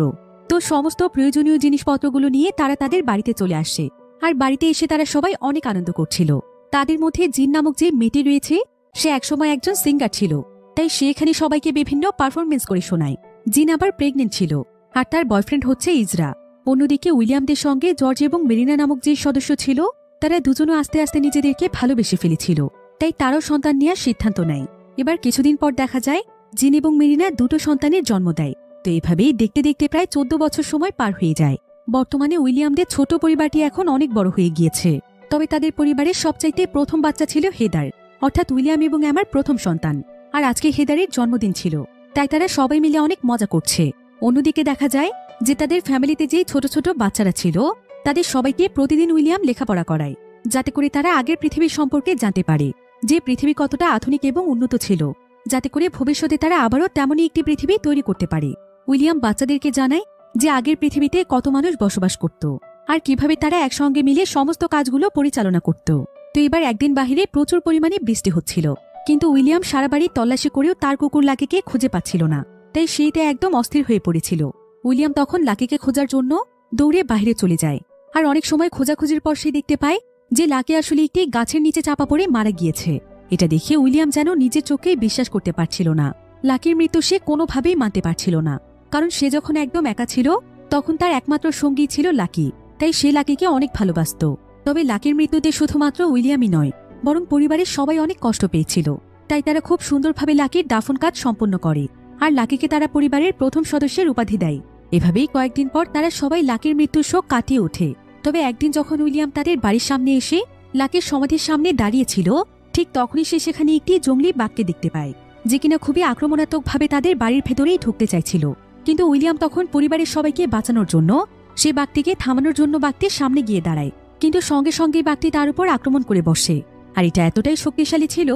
তো সমস্ত প্রয়োজনীয় জিনিসপত্রগুলো নিয়ে তারা তাদের বাড়িতে চলে আসে, আর বাড়িতে এসে তারা সবাই অনেক আনন্দ করছিল। তাদের মধ্যে জিন নামক যে মেয়েটি রয়েছে সে একসময় একজন সিঙ্গার ছিল, তাই সে এখানে সবাইকে বিভিন্ন পারফরমেন্স করে শোনায়। জিন আবার প্রেগনেন্ট ছিল, আর তার বয়ফ্রেন্ড হচ্ছে ইজরা। অন্যদিকে উইলিয়ামদের সঙ্গে জর্জ এবং মেরিনা নামক যে সদস্য ছিল তারা দুজনও আস্তে আস্তে নিজেদেরকে ভালোবেসে ফেলেছিল, তাই তারও সন্তান নেওয়ার সিদ্ধান্ত নেয়। এবার কিছুদিন পর দেখা যায় জিন এবং মেরিনা দুটো সন্তানের জন্ম দেয়। তো এভাবেই দেখতে দেখতে প্রায় 14 বছর সময় পার হয়ে যায়। বর্তমানে উইলিয়ামদের ছোট পরিবারটি এখন অনেক বড় হয়ে গিয়েছে। তবে তাদের পরিবারের সবচাইতে প্রথম বাচ্চা ছিল হেদার, অর্থাৎ উইলিয়াম এবং অ্যামার প্রথম সন্তান। আর আজকে হেদারের জন্মদিন ছিল, তাই তারা সবাই মিলে অনেক মজা করছে। অন্যদিকে দেখা যায় যে তাদের ফ্যামিলিতে যে ছোট ছোট বাচ্চারা ছিল তাদের সবাইকে প্রতিদিন উইলিয়াম লেখাপড়া করায়, যাতে করে তারা আগের পৃথিবীর সম্পর্কে জানতে পারে, যে পৃথিবী কতটা আধুনিক এবং উন্নত ছিল, যাতে করে ভবিষ্যতে তারা আবারও তেমনই একটি পৃথিবী তৈরি করতে পারে। উইলিয়াম বাচ্চাদেরকে জানায় যে আগের পৃথিবীতে কত মানুষ বসবাস করত আর কিভাবে তারা একসঙ্গে মিলে সমস্ত কাজগুলো পরিচালনা করত। তো এবার একদিন বাহিরে প্রচুর পরিমাণে বৃষ্টি হচ্ছিল, কিন্তু উইলিয়াম সারা বাড়ি তল্লাশি করেও তার কুকুর লাকিকে খুঁজে পাচ্ছিল না, তাই সেইতে একদম অস্থির হয়ে পড়েছিল। উইলিয়াম তখন লাকিকে খোঁজার জন্য দৌড়ে বাইরে চলে যায়, আর অনেক সময় খোঁজাখুঁজির পর সে দেখতে পায় যে লাকি আসলে একটি গাছের নিচে চাপা পড়ে মারা গিয়েছে। এটা দেখে উইলিয়াম যেন নিজের চোখেই বিশ্বাস করতে পারছিল না। লাকির মৃত্যু সে কোনোভাবেই মানতে পারছিল না, কারণ সে যখন একদম একা ছিল তখন তার একমাত্র সঙ্গী ছিল লাকি, তাই সে লাকিকে অনেক ভালোবাসত। তবে লাকির মৃত্যুতে শুধুমাত্র উইলিয়ামই নয়, বরং পরিবারের সবাই অনেক কষ্ট পেয়েছিল। তাই তারা খুব সুন্দরভাবে লাকির দাফন কাজ সম্পন্ন করে, আর লাকিকে তারা পরিবারের প্রথম সদস্যের উপাধি দেয়। এভাবেই কয়েকদিন পর তারা সবাই লাকির মৃত্যুর শোক কাটিয়ে ওঠে। তবে একদিন যখন উইলিয়াম তাদের বাড়ির সামনে এসে লাকির সমাধির সামনে দাঁড়িয়েছিল, ঠিক তখনই সে সেখানে একটি জঙ্গলি বাঘকে দেখতে পায়, যে কিনা খুবই আক্রমণাত্মকভাবে তাদের বাড়ির ভেতরেই ঢুকতে চাইছিল। কিন্তু উইলিয়াম তখন পরিবারের সবাইকে বাঁচানোর জন্য সে বাঘটিকে থামানোর জন্য বাঘটির সামনে গিয়ে দাঁড়ায়, কিন্তু সঙ্গে সঙ্গে বাঘটি তার উপর আক্রমণ করে বসে। আর এটা এতটাই শক্তিশালী ছিল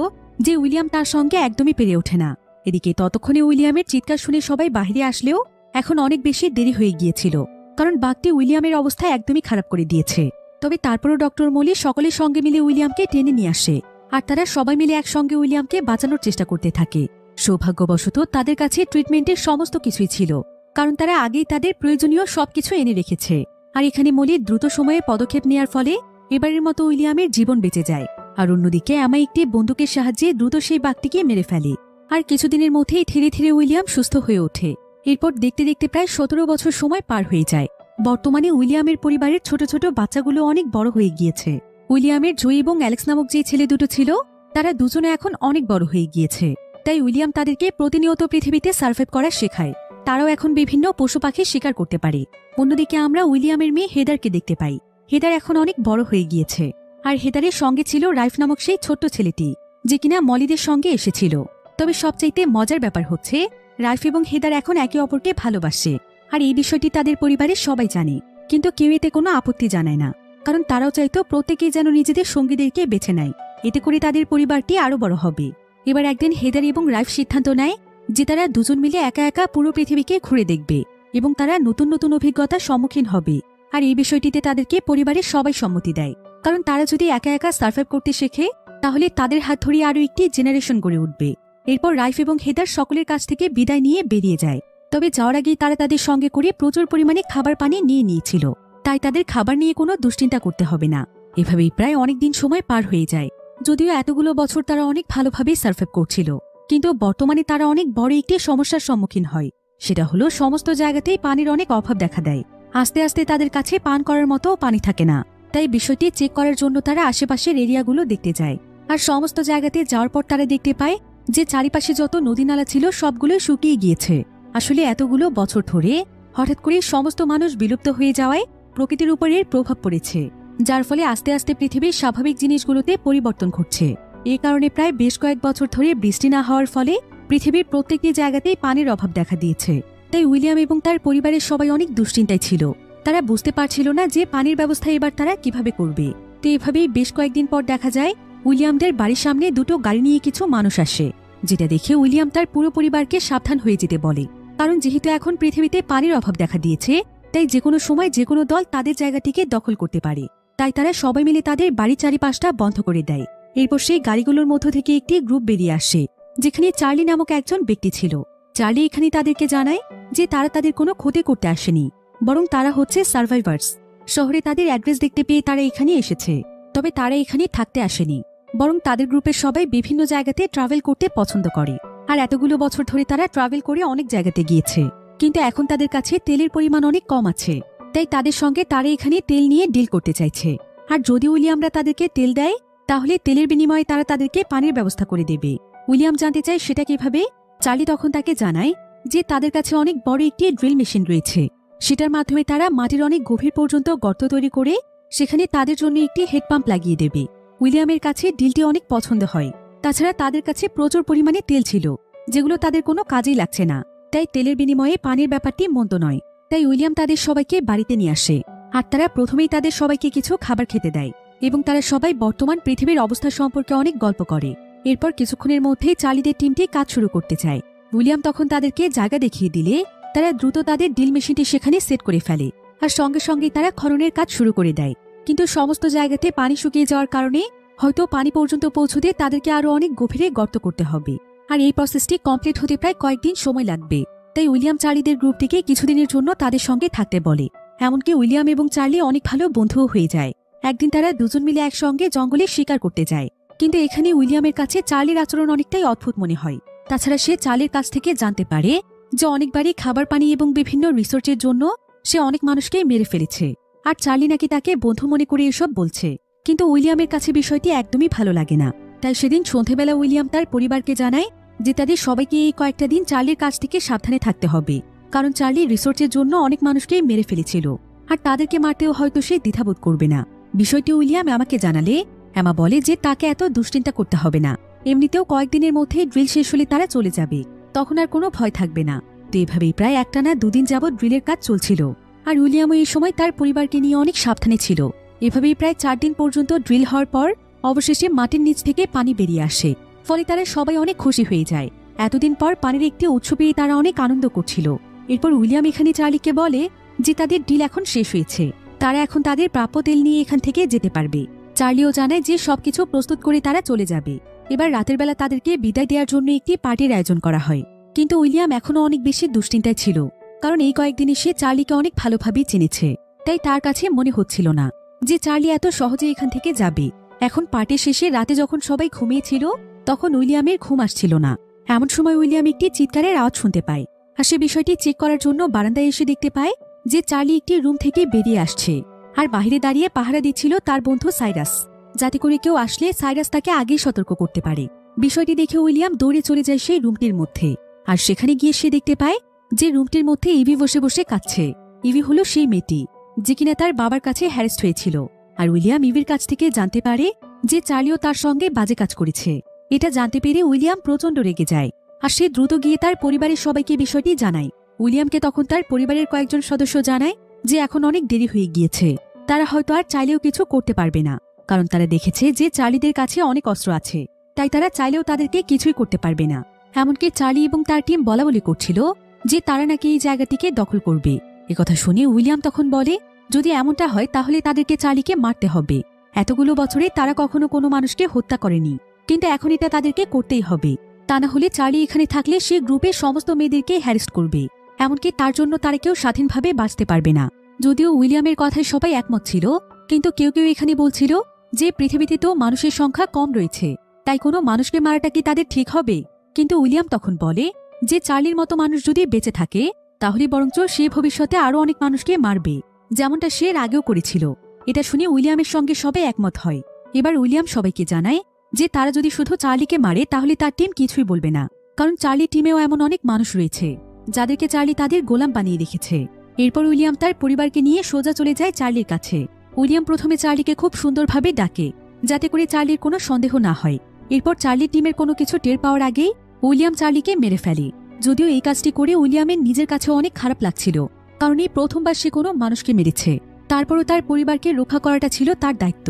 যে উইলিয়াম তার সঙ্গে একদমই পেরে ওঠে না। এদিকে ততক্ষণে উইলিয়ামের চিৎকার শুনে সবাই বাহিরে আসলেও এখন অনেক বেশি দেরি হয়ে গিয়েছিল, কারণ বাঘটি উইলিয়ামের অবস্থা একদমই খারাপ করে দিয়েছে। তবে তারপরও ডক্টর মলি সকলের সঙ্গে মিলে উইলিয়ামকে টেনে নিয়ে আসে, আর তারা সবাই মিলে একসঙ্গে উইলিয়ামকে বাঁচানোর চেষ্টা করতে থাকে। সৌভাগ্যবশত তাদের কাছে ট্রিটমেন্টের সমস্ত কিছুই ছিল, কারণ তারা আগেই তাদের প্রয়োজনীয় সবকিছু এনে রেখেছে। আর এখানে মলির দ্রুত সময়ে পদক্ষেপ নেয়ার ফলে এবারের মতো উইলিয়ামের জীবন বেঁচে যায়। আর অন্যদিকে আমা একটি বন্দুকের সাহায্যে দ্রুত সেই বাঘটিকে মেরে ফেলে। আর কিছুদিনের মধ্যেই ধীরে ধীরে উইলিয়াম সুস্থ হয়ে ওঠে। এরপর দেখতে দেখতে প্রায় 17 বছর সময় পার হয়ে যায়। বর্তমানে উইলিয়ামের পরিবারের ছোট ছোট বাচ্চাগুলো অনেক বড় হয়ে গিয়েছে। উইলিয়ামের জয়ী এবং অ্যালেক্স নামক যে ছেলে দুটো ছিল তারা দুজনে এখন অনেক বড় হয়ে গিয়েছে, তাই উইলিয়াম তাদেরকে প্রতিনিয়ত পৃথিবীতে সার্ভাইভ করা শেখায়। তারাও এখন বিভিন্ন পশু পাখি শিকার করতে পারে। অন্যদিকে আমরা উইলিয়ামের মেয়ে হেদারকে দেখতে পাই। হেদার এখন অনেক বড় হয়ে গিয়েছে, আর হেদারের সঙ্গে ছিল রাইফ নামক সেই ছোট্ট ছেলেটি, যে কিনা মলিদের সঙ্গে এসেছিল। তবে সবচাইতে মজার ব্যাপার হচ্ছে রাইফ এবং হেদার এখন একে অপরকে ভালোবাসে, আর এই বিষয়টি তাদের পরিবারের সবাই জানে, কিন্তু কেউ এতে কোনো আপত্তি জানায় না, কারণ তারাও চাইতো প্রত্যেকেই যেন নিজেদের সঙ্গীদেরকে বেছে নেয়, এতে করে তাদের পরিবারটি আরো বড় হবে। এবার একদিন হেদার এবং রাইফ সিদ্ধান্ত নেয় যে তারা দুজন মিলে একা একা পুরো পৃথিবীকে ঘুরে দেখবে এবং তারা নতুন নতুন অভিজ্ঞতার সম্মুখীন হবে। আর এই বিষয়টিতে তাদেরকে পরিবারের সবাই সম্মতি দেয়, কারণ তারা যদি একা একা সার্ভাইভ করতে শেখে তাহলে তাদের হাত ধরিয়ে আরো একটি জেনারেশন গড়ে উঠবে। এরপর রাইফ এবং হেদার সকলের কাছ থেকে বিদায় নিয়ে বেরিয়ে যায়। তবে যাওয়ার আগেই তারা তাদের সঙ্গে করে প্রচুর পরিমাণে খাবার পানি নিয়ে নিয়েছিল, তাই তাদের খাবার নিয়ে কোনো দুশ্চিন্তা করতে হবে না। এভাবেই প্রায় অনেকদিন সময় পার হয়ে যায়। যদিও এতগুলো বছর তারা অনেক ভালোভাবে সার্ভাইভ করছিল, কিন্তু বর্তমানে তারা অনেক বড় একটি সমস্যার সম্মুখীন হয়। সেটা হলো সমস্ত জায়গাতেই পানির অনেক অভাব দেখা দেয়। আস্তে আস্তে তাদের কাছে পান করার মতো পানি থাকে না, তাই বিষয়টি চেক করার জন্য তারা আশেপাশের এরিয়াগুলো দেখতে যায়। আর সমস্ত জায়গাতে যাওয়ার পর তারা দেখতে পায় যে চারিপাশে যত নদী নালা ছিল সবগুলো শুকিয়ে গিয়েছে। আসলে এতগুলো বছর ধরে হঠাৎ করে সমস্ত মানুষ বিলুপ্ত হয়ে যাওয়ায় প্রকৃতির উপর এর প্রভাব পড়েছে, যার ফলে আস্তে আস্তে পৃথিবীর স্বাভাবিক জিনিসগুলোতে পরিবর্তন ঘটছে। এই কারণে প্রায় বেশ কয়েক বছর ধরে বৃষ্টি না হওয়ার ফলে পৃথিবীর প্রত্যেকটি জায়গাতেই পানির অভাব দেখা দিয়েছে। তাই উইলিয়াম এবং তার পরিবারের সবাই অনেক দুশ্চিন্তায় ছিল। তারা বুঝতে পারছিল না যে পানির ব্যবস্থা এবার তারা কিভাবে করবে। তো এভাবেই বেশ কয়েকদিন পর দেখা যায় উইলিয়ামদের বাড়ির সামনে দুটো গাড়ি নিয়ে কিছু মানুষ আসে, যেটা দেখে উইলিয়াম তার পুরো পরিবারকে সাবধান হয়ে যেতে বলে, কারণ যেহেতু এখন পৃথিবীতে পানির অভাব দেখা দিয়েছে তাই যে কোনো সময় যে কোনো দল তাদের জায়গাটিকে দখল করতে পারে। তাই তারা সবাই মিলে তাদের বাড়ির চারিপাশটা বন্ধ করে দেয়। এরপর সেই গাড়িগুলোর মধ্য থেকে একটি গ্রুপ বেরিয়ে আসে, যেখানে চার্লি নামক একজন ব্যক্তি ছিল। চার্লি এখানে তাদেরকে জানায় যে তারা তাদের কোনো ক্ষতি করতে আসেনি, বরং তারা হচ্ছে সার্ভাইভার্স। শহরে তাদের অ্যাড্রেস দেখতে পেয়ে তারা এখানে এসেছে, তবে তারা এখানে থাকতে আসেনি, বরং তাদের গ্রুপের সবাই বিভিন্ন জায়গাতে ট্রাভেল করতে পছন্দ করে। আর এতগুলো বছর ধরে তারা ট্রাভেল করে অনেক জায়গাতে গিয়েছে, কিন্তু এখন তাদের কাছে তেলের পরিমাণ অনেক কম আছে। তাই তাদের সঙ্গে তারা এখানে তেল নিয়ে ডিল করতে চাইছে। আর যদি উইলিয়ামরা তাদেরকে তেল দেয়, তাহলে তেলের বিনিময়ে তারা তাদেরকে পানির ব্যবস্থা করে দেবে। উইলিয়াম জানতে চায় সেটা কিভাবে। চার্লি তখন তাকে জানায় যে তাদের কাছে অনেক বড় একটি ড্রিল মেশিন রয়েছে, সেটার মাধ্যমে তারা মাটির অনেক গভীর পর্যন্ত গর্ত তৈরি করে সেখানে তাদের জন্য একটি হেডপাম্প লাগিয়ে দেবে। উইলিয়ামের কাছে ডিলটি অনেক পছন্দ হয়। তাছাড়া তাদের কাছে প্রচুর পরিমাণে তেল ছিল, যেগুলো তাদের কোনো কাজেই লাগছে না। তাই তেলের বিনিময়ে পানির ব্যাপারটি মন্দ নয়। তাই উইলিয়াম তাদের সবাইকে বাড়িতে নিয়ে আসে, আর তারা প্রথমেই তাদের সবাইকে কিছু খাবার খেতে দেয় এবং তারা সবাই বর্তমান পৃথিবীর অবস্থা সম্পর্কে অনেক গল্প করে। এরপর কিছুক্ষণের মধ্যেই চার্লিদের টিমটি কাজ শুরু করতে চায়। উইলিয়াম তখন তাদেরকে জায়গা দেখিয়ে দিলে তারা দ্রুত তাদের ড্রিল মেশিনটি সেখানে সেট করে ফেলে, আর সঙ্গে সঙ্গেই তারা খননের কাজ শুরু করে দেয়। কিন্তু সমস্ত জায়গাতে পানি শুকিয়ে যাওয়ার কারণে হয়তো পানি পর্যন্ত পৌঁছতে তাদেরকে আরো অনেক গভীরে গর্ত করতে হবে, আর এই প্রসেসটি কমপ্লিট হতে প্রায় কয়েকদিন সময় লাগবে। তাই উইলিয়াম চার্লিদের গ্রুপটিকে কিছুদিনের জন্য তাদের সঙ্গে থাকতে বলে। এমনকি উইলিয়াম এবং চার্লি অনেক ভালো বন্ধুও হয়ে যায়। একদিন তারা দুজন মিলে একসঙ্গে জঙ্গলে শিকার করতে যায়, কিন্তু এখানে উইলিয়ামের কাছে চার্লির আচরণ অনেকটাই অদ্ভুত মনে হয়। তাছাড়া সে চার্লির কাছ থেকে জানতে পারে যে অনেকবারই খাবার পানি এবং বিভিন্ন রিসোর্সের জন্য সে অনেক মানুষকে মেরে ফেলেছে, আর চার্লি নাকি তাকে বন্ধু মনে করে এসব বলছে। কিন্তু উইলিয়ামের কাছে বিষয়টি একদমই ভালো লাগে না। তাই সেদিন সন্ধেবেলা উইলিয়াম তার পরিবারকে জানায় যে তাদের সবাইকে এই কয়েকটা দিন চার্লির কাছ থেকে সাবধানে থাকতে হবে, কারণ চার্লি রিসোর্সের জন্য অনেক মানুষকে মেরে ফেলেছিল, আর তাদেরকে মারতেও হয়তো সে দ্বিধাবোধ করবে না। বিষয়টি উইলিয়াম আমাকে জানালে এমা বলে যে তাকে এত দুশ্চিন্তা করতে হবে না, এমনিতেও কয়েকদিনের মধ্যে ড্রিল শেষ হলে তারা চলে যাবে, তখন আর কোনো ভয় থাকবে না। তো এভাবেই প্রায় একটানা 2 দিন যাবৎ ড্রিলের কাজ চলছিল, আর উইলিয়ামও এই সময় তার পরিবারকে নিয়ে অনেক সাবধানে ছিল। এভাবেই প্রায় 4 দিন পর্যন্ত ড্রিল হওয়ার পর অবশেষে মাটির নিচ থেকে পানি বেরিয়ে আসে, ফলে তারা সবাই অনেক খুশি হয়ে যায়। এতদিন পর পানির একটি উৎস পেয়ে তারা অনেক আনন্দ করছিল। এরপর উইলিয়াম এখানে চার্লিকে বলে যে তাদের ডিল এখন শেষ হয়েছে, তারা এখন তাদের প্রাপ্য তেল নিয়ে এখান থেকে যেতে পারবে। চার্লিও জানায় যে সবকিছু প্রস্তুত করে তারা চলে যাবে। এবার রাতের বেলা তাদেরকে বিদায় দেওয়ার জন্য একটি পার্টির আয়োজন করা হয়, কিন্তু উইলিয়াম এখনো অনেক বেশি দুশ্চিন্তায় ছিল, কারণ এই কয়েকদিনে সে চার্লিকে অনেক ভালোভাবেই চিনেছে। তাই তার কাছে মনে হচ্ছিল না যে চার্লি এত সহজে এখান থেকে যাবে। এখন পার্টি শেষে রাতে যখন সবাই ঘুমিয়েছিল, তখন উইলিয়ামের ঘুম আসছিল না। এমন সময় উইলিয়াম একটি চিৎকারের আওয়াজ শুনতে পায়, আর সে বিষয়টি চেক করার জন্য বারান্দায় এসে দেখতে পায় যে চার্লি একটি রুম থেকে বেরিয়ে আসছে, আর বাহিরে দাঁড়িয়ে পাহারা দিচ্ছিল তার বন্ধু সাইরাস, যাতে করে কেউ আসলে সাইরাস তাকে আগেই সতর্ক করতে পারে। বিষয়টি দেখে উইলিয়াম দৌড়ে চলে যায় সেই রুমটির মধ্যে, আর সেখানে গিয়ে সে দেখতে পায় যে রুমটির মধ্যে ইভি বসে বসে কাঁদছে। ইভি হলো সেই মেয়েটি যে কিনা তার বাবার কাছে হ্যারেস্ট হয়েছিল। আর উইলিয়াম ইভির কাছ থেকে জানতে পারে যে চার্লিও তার সঙ্গে বাজে কাজ করেছে। এটা জানতে পেরে উইলিয়াম প্রচন্ড রেগে যায়, আর সে দ্রুত গিয়ে তার পরিবারের সবাইকে বিষয়টি জানায়। উইলিয়ামকে তখন তার পরিবারের কয়েকজন সদস্য জানায় যে এখন অনেক দেরি হয়ে গিয়েছে, তারা হয়তো আর চাইলেও কিছু করতে পারবে না, কারণ তারা দেখেছে যে চার্লিদের কাছে অনেক অস্ত্র আছে, তাই তারা চাইলেও তাদেরকে কিছুই করতে পারবে না। এমনকি চার্লি এবং তার টিম বলাবলি করছিল যে তারা নাকি এই জায়গাটিকে দখল করবে। একথা শুনে উইলিয়াম তখন বলে যদি এমনটা হয় তাহলে তাদেরকে চার্লিকে মারতে হবে। এতগুলো বছরে তারা কখনো কোনো মানুষকে হত্যা করেনি, কিন্তু এখন এটা তাদেরকে করতেই হবে, তা না হলে চার্লি এখানে থাকলে সে গ্রুপের সমস্ত মেয়েদেরকে হ্যারেস্ট করবে, এমনকি তার জন্য তারা কেউ স্বাধীনভাবে বাঁচতে পারবে না। যদিও উইলিয়ামের কথায় সবাই একমত ছিল, কিন্তু কেউ কেউ এখানে বলছিল যে পৃথিবীতে তো মানুষের সংখ্যা কম রয়েছে, তাই কোনো মানুষকে মারাটা কি তাদের ঠিক হবে। কিন্তু উইলিয়াম তখন বলে যে চার্লির মতো মানুষ যদি বেঁচে থাকে তাহলে বরঞ্চ সে ভবিষ্যতে আরো অনেক মানুষকে মারবে, যেমনটা সে এর আগেও করেছিল। এটা শুনে উইলিয়ামের সঙ্গে সবাই একমত হয়। এবার উইলিয়াম সবাইকে জানায় যে তারা যদি শুধু চার্লিকে মারে তাহলে তার টিম কিছুই বলবে না, কারণ চার্লি টিমেও এমন অনেক মানুষ রয়েছে যাদেরকে চার্লি তাদের গোলাম বানিয়ে রেখেছে। এরপর উইলিয়াম তার পরিবারকে নিয়ে সোজা চলে যায় চার্লির কাছে। উইলিয়াম প্রথমে চার্লিকে খুব সুন্দরভাবে ডাকে, যাতে করে চার্লির কোনো সন্দেহ না হয়। এরপর চার্লির টিমের কোনো কিছু টের পাওয়ার আগেই উইলিয়াম চার্লিকে মেরে ফেলে। যদিও এই কাজটি করে উইলিয়ামের নিজের কাছে অনেক খারাপ লাগছিল, কারণ এই প্রথমবার সে কোনো মানুষকে মেরেছে। তারপরও তার পরিবারকে রক্ষা করাটা ছিল তার দায়িত্ব।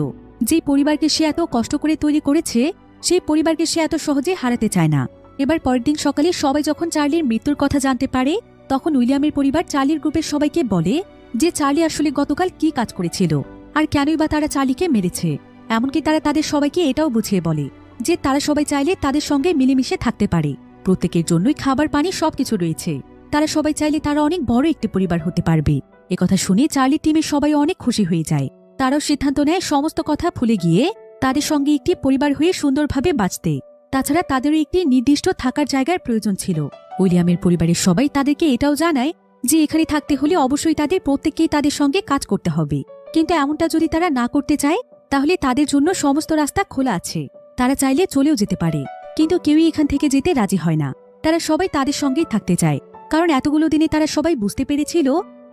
যে পরিবারকে সে এত কষ্ট করে তৈরি করেছে, সেই পরিবারকে সে এত সহজে হারাতে চায় না। এবার পরের দিন সকালে সবাই যখন চার্লির মৃত্যুর কথা জানতে পারে, তখন উইলিয়ামের পরিবার চার্লির গ্রুপের সবাইকে বলে যে চার্লি আসলে গতকাল কি কাজ করেছিল, আর কেনই বা তারা চার্লিকে মেরেছে। এমনকি তারা তাদের সবাইকে এটাও বুঝিয়ে বলে যে তারা সবাই চাইলে তাদের সঙ্গে মিলেমিশে থাকতে পারে, প্রত্যেকের জন্যই খাবার পানি সবকিছু রয়েছে, তারা সবাই চাইলে তারা অনেক বড় একটি পরিবার হতে পারবে। একথা শুনে চার্লির টিমের সবাই অনেক খুশি হয়ে যায়। তারাও সিদ্ধান্ত নেয় সমস্ত কথা ভুলে গিয়ে তাদের সঙ্গে একটি পরিবার হয়ে সুন্দরভাবে বাঁচতে। তাছাড়া তাদেরও একটি নির্দিষ্ট থাকার জায়গার প্রয়োজন ছিল। উইলিয়ামের পরিবারের সবাই তাদেরকে এটাও জানায় যে এখানে থাকতে হলে অবশ্যই তাদের প্রত্যেককেই তাদের সঙ্গে কাজ করতে হবে, কিন্তু এমনটা যদি তারা না করতে চায় তাহলে তাদের জন্য সমস্ত রাস্তা খোলা আছে, তারা চাইলে চলেও যেতে পারে। কিন্তু কেউই এখান থেকে যেতে রাজি হয় না। তারা সবাই তাদের সঙ্গেই থাকতে চায়, কারণ এতগুলো দিনে তারা সবাই বুঝতে পেরেছিল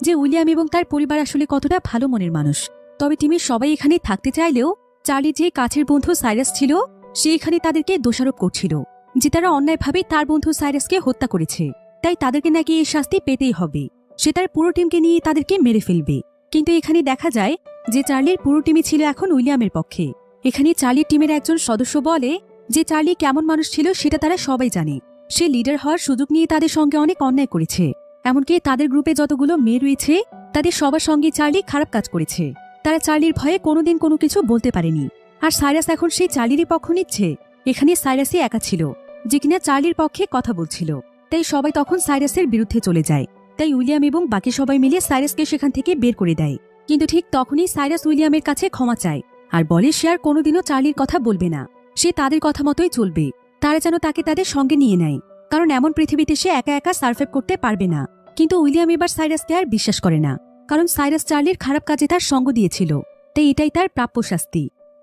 যে উইলিয়াম এবং তার পরিবার আসলে কতটা ভালো মনের মানুষ। তবে টিমের সবাই এখানে থাকতে চাইলেও চার্লির যে কাছের বন্ধু সাইরাস ছিল সে এখানে তাদেরকে দোষারোপ করছিল যে তারা অন্যায়ভাবে তার বন্ধু সাইরাসকে হত্যা করেছে, তাই তাদেরকে নাকি এই শাস্তি পেতেই হবে। সে তার পুরো টিমকে নিয়ে তাদেরকে মেরে ফেলবে। কিন্তু এখানে দেখা যায় যে চার্লির পুরো টিমই ছিল এখন উইলিয়ামের পক্ষে। এখানে চার্লির টিমের একজন সদস্য বলে যে চার্লি কেমন মানুষ ছিল সেটা তারা সবাই জানে। সে লিডার হওয়ার সুযোগ নিয়ে তাদের সঙ্গে অনেক অন্যায় করেছে, এমনকি তাদের গ্রুপে যতগুলো মেয়ে রয়েছে তাদের সবার সঙ্গে চার্লি খারাপ কাজ করেছে। তারা চার্লির ভয়ে কোনোদিন কোনো কিছু বলতে পারেনি। আর সাইরাস এখন সেই চার্লিরই পক্ষ নিচ্ছে। এখানে সাইরাসই একা ছিল যে কিনা চার্লির পক্ষে কথা বলছিল, তাই সবাই তখন সাইরাসের বিরুদ্ধে চলে যায়। তাই উইলিয়াম এবং বাকি সবাই মিলে সাইরাসকে সেখান থেকে বের করে দেয়। কিন্তু ঠিক তখনই সাইরাস উইলিয়ামের কাছে ক্ষমা চায় আর বলে সে আর কোনোদিনও চার্লির কথা বলবে না, সে তাদের কথা মতোই চলবে। তারা যেন তাকে তাদের সঙ্গে নিয়ে নেয়, কারণ এমন পৃথিবীতে সে একা একা সার্ভাইভ করতে পারবে না। কিন্তু উইলিয়াম এবার সাইরাসকে আর বিশ্বাস করে না, কারণ সাইরাস চার্লির খারাপ কাজে তার সঙ্গ দিয়েছিল, তাই এটাই তার প্রাপ্য শাস্তি।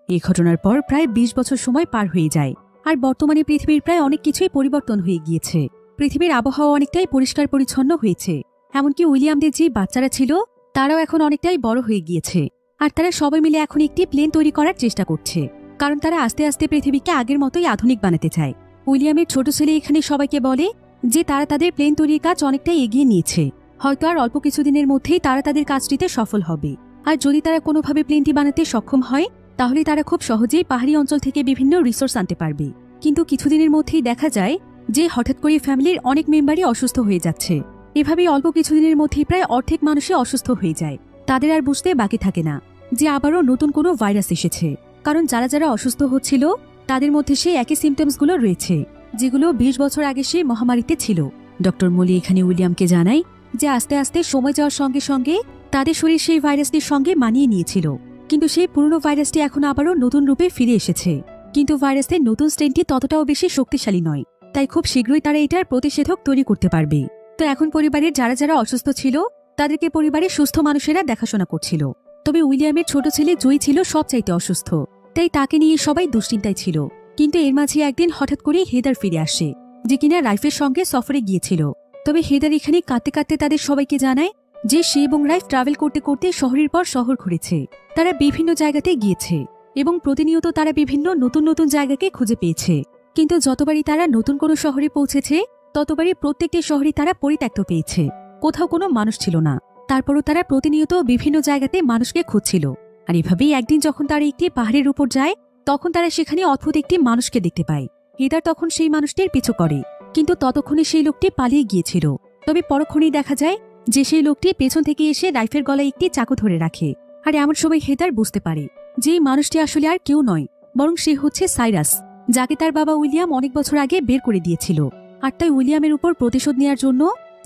এই ঘটনার পর প্রায় 20 বছর সময় পার হয়ে যায়, আর বর্তমানে পৃথিবীর প্রায় অনেক কিছুই পরিবর্তন হয়ে গিয়েছে। পৃথিবীর আবহাওয়া অনেকটাই পরিষ্কার পরিচ্ছন্ন হয়েছে। এমনকি উইলিয়ামদের যে বাচ্চারা ছিল তারাও এখন অনেকটাই বড় হয়ে গিয়েছে, আর তারা সবাই মিলে এখন একটি প্লেন তৈরি করার চেষ্টা করছে, কারণ তারা আস্তে আস্তে পৃথিবীকে আগের মতোই আধুনিক বানাতে চায়। উইলিয়ামের ছোট ছেলে এখানে সবাইকে বলে যে তারা তাদের প্লেন তৈরির কাজ অনেকটাই এগিয়ে নিয়েছে, হয়তো আর অল্প কিছুদিনের মধ্যেই তারা তাদের কাজটিতে সফল হবে। আর যদি তারা কোনোভাবে প্লেনটি বানাতে সক্ষম হয় তাহলে তারা খুব সহজেই পাহাড়ি অঞ্চল থেকে বিভিন্ন রিসোর্স আনতে পারবে। কিন্তু কিছুদিনের মধ্যেই দেখা যায় যে হঠাৎ করে ফ্যামিলির অনেক মেম্বারই অসুস্থ হয়ে যাচ্ছে। এভাবেই অল্প কিছুদিনের মধ্যেই প্রায় অর্ধেক মানুষই অসুস্থ হয়ে যায়। তাদের আর বুঝতে বাকি থাকে না যে আবারও নতুন কোনো ভাইরাস এসেছে, কারণ যারা যারা অসুস্থ হচ্ছিল তাদের মধ্যে সেই একই সিমটমসগুলো রয়েছে যেগুলো 20 বছর আগে সেই মহামারীতে ছিল। ডক্টর মলি এখানে উইলিয়ামকে জানায় যে আস্তে আস্তে সময় যাওয়ার সঙ্গে সঙ্গে তাদের শরীর সেই ভাইরাসটির সঙ্গে মানিয়ে নিয়েছিল, কিন্তু সেই পুরনো ভাইরাসটি এখন আবারও নতুন রূপে ফিরে এসেছে। কিন্তু ভাইরাসের নতুন স্ট্রেনটি ততটাও বেশি শক্তিশালী নয়, তাই খুব শীঘ্রই তারা এটার প্রতিষেধক তৈরি করতে পারবে। তো এখন পরিবারের যারা যারা অসুস্থ ছিল তাদেরকে পরিবারের সুস্থ মানুষেরা দেখাশোনা করছিল। তবে উইলিয়ামের ছোট ছেলে জুই ছিল সবচাইতে অসুস্থ, তাই তাকে নিয়ে সবাই দুশ্চিন্তায় ছিল। কিন্তু এর মাঝে একদিন হঠাৎ করেই হেদার ফিরে আসে, যে কিনা রাইফের সঙ্গে সফরে গিয়েছিল। তবে হেদার এখানে কাঁদতে কাঁদতে তাদের সবাইকে জানায় যে সে এবং রাইফ ট্রাভেল করতে করতে শহরের পর শহর ঘুরেছে, তারা বিভিন্ন জায়গাতে গিয়েছে এবং প্রতিনিয়ত তারা বিভিন্ন নতুন নতুন জায়গাকে খুঁজে পেয়েছে। কিন্তু যতবারই তারা নতুন কোনো শহরে পৌঁছেছে ততবারই প্রত্যেকটি শহরে তারা পরিত্যক্ত পেয়েছে, কোথাও কোনো মানুষ ছিল না। তারপরও তারা প্রতিনিয়ত বিভিন্ন জায়গাতে মানুষকে খুঁজছিল। আর এভাবেই একদিন যখন তারা একটি পাহাড়ের উপর যায় তখন তারা সেখানে অদ্ভুত একটি মানুষকে দেখতে পায়। হেদার তখন সেই মানুষটির পিছু করে, কিন্তু ততক্ষণে সেই লোকটি পালিয়ে গিয়েছিল। তবে পরক্ষণেই দেখা যায় যে সেই লোকটি পেছন থেকে এসে রাইফের গলায় একটি চাকু ধরে রাখে। আর এমন সময় হেদার বুঝতে পারে যে এই মানুষটি আসলে আর কেউ নয়, বরং সে হচ্ছে সাইরাস, যাকে তার বাবা উইলিয়াম অনেক বছর আগে বের করে দিয়েছিল। আর তাই উইলিয়ামের উপর প্রতিশোধ নেওয়ার জন্য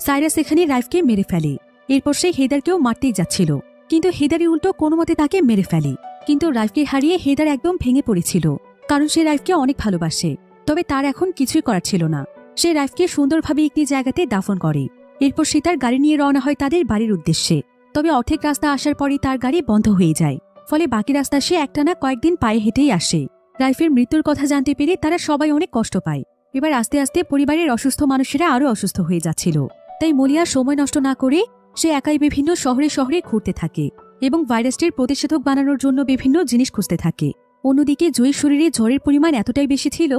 সাইরাস এখানে রাইফকে মেরে ফেলে। এরপর সে হেদারকেও মারতেই যাচ্ছিল, কিন্তু হেদারই উল্টো কোনো মতে তাকে মেরে ফেলে। কিন্তু রাইফকে হারিয়ে হেদার একদম ভেঙে পড়েছিল, কারণ সে রাইফকে অনেক ভালোবাসে। তবে তার এখন কিছুই করার ছিল না। সে রাইফকে সুন্দরভাবে একটি জায়গাতে দাফন করে। এরপর সে তার গাড়ি নিয়ে রওনা হয় তাদের বাড়ির উদ্দেশ্যে। তবে অর্ধেক রাস্তা আসার পরই তার গাড়ি বন্ধ হয়ে যায়, ফলে বাকি রাস্তা সে একটানা কয়েকদিন পায়ে হেঁটেই আসে। রাইফের মৃত্যুর কথা জানতে পেরে তারা সবাই অনেক কষ্ট পায়। এবার আস্তে আস্তে পরিবারের অসুস্থ মানুষেরা আরও অসুস্থ হয়ে যাচ্ছিল, তাই মলিয়া সময় নষ্ট না করে সে একাই বিভিন্ন শহরে শহরে ঘুরতে থাকে এবং ভাইরাসটির প্রতিষেধক বানানোর জন্য বিভিন্ন জিনিস খুঁজতে থাকে। অন্যদিকে জয়ীর শরীরে জ্বরের পরিমাণ এতটাই বেশি ছিল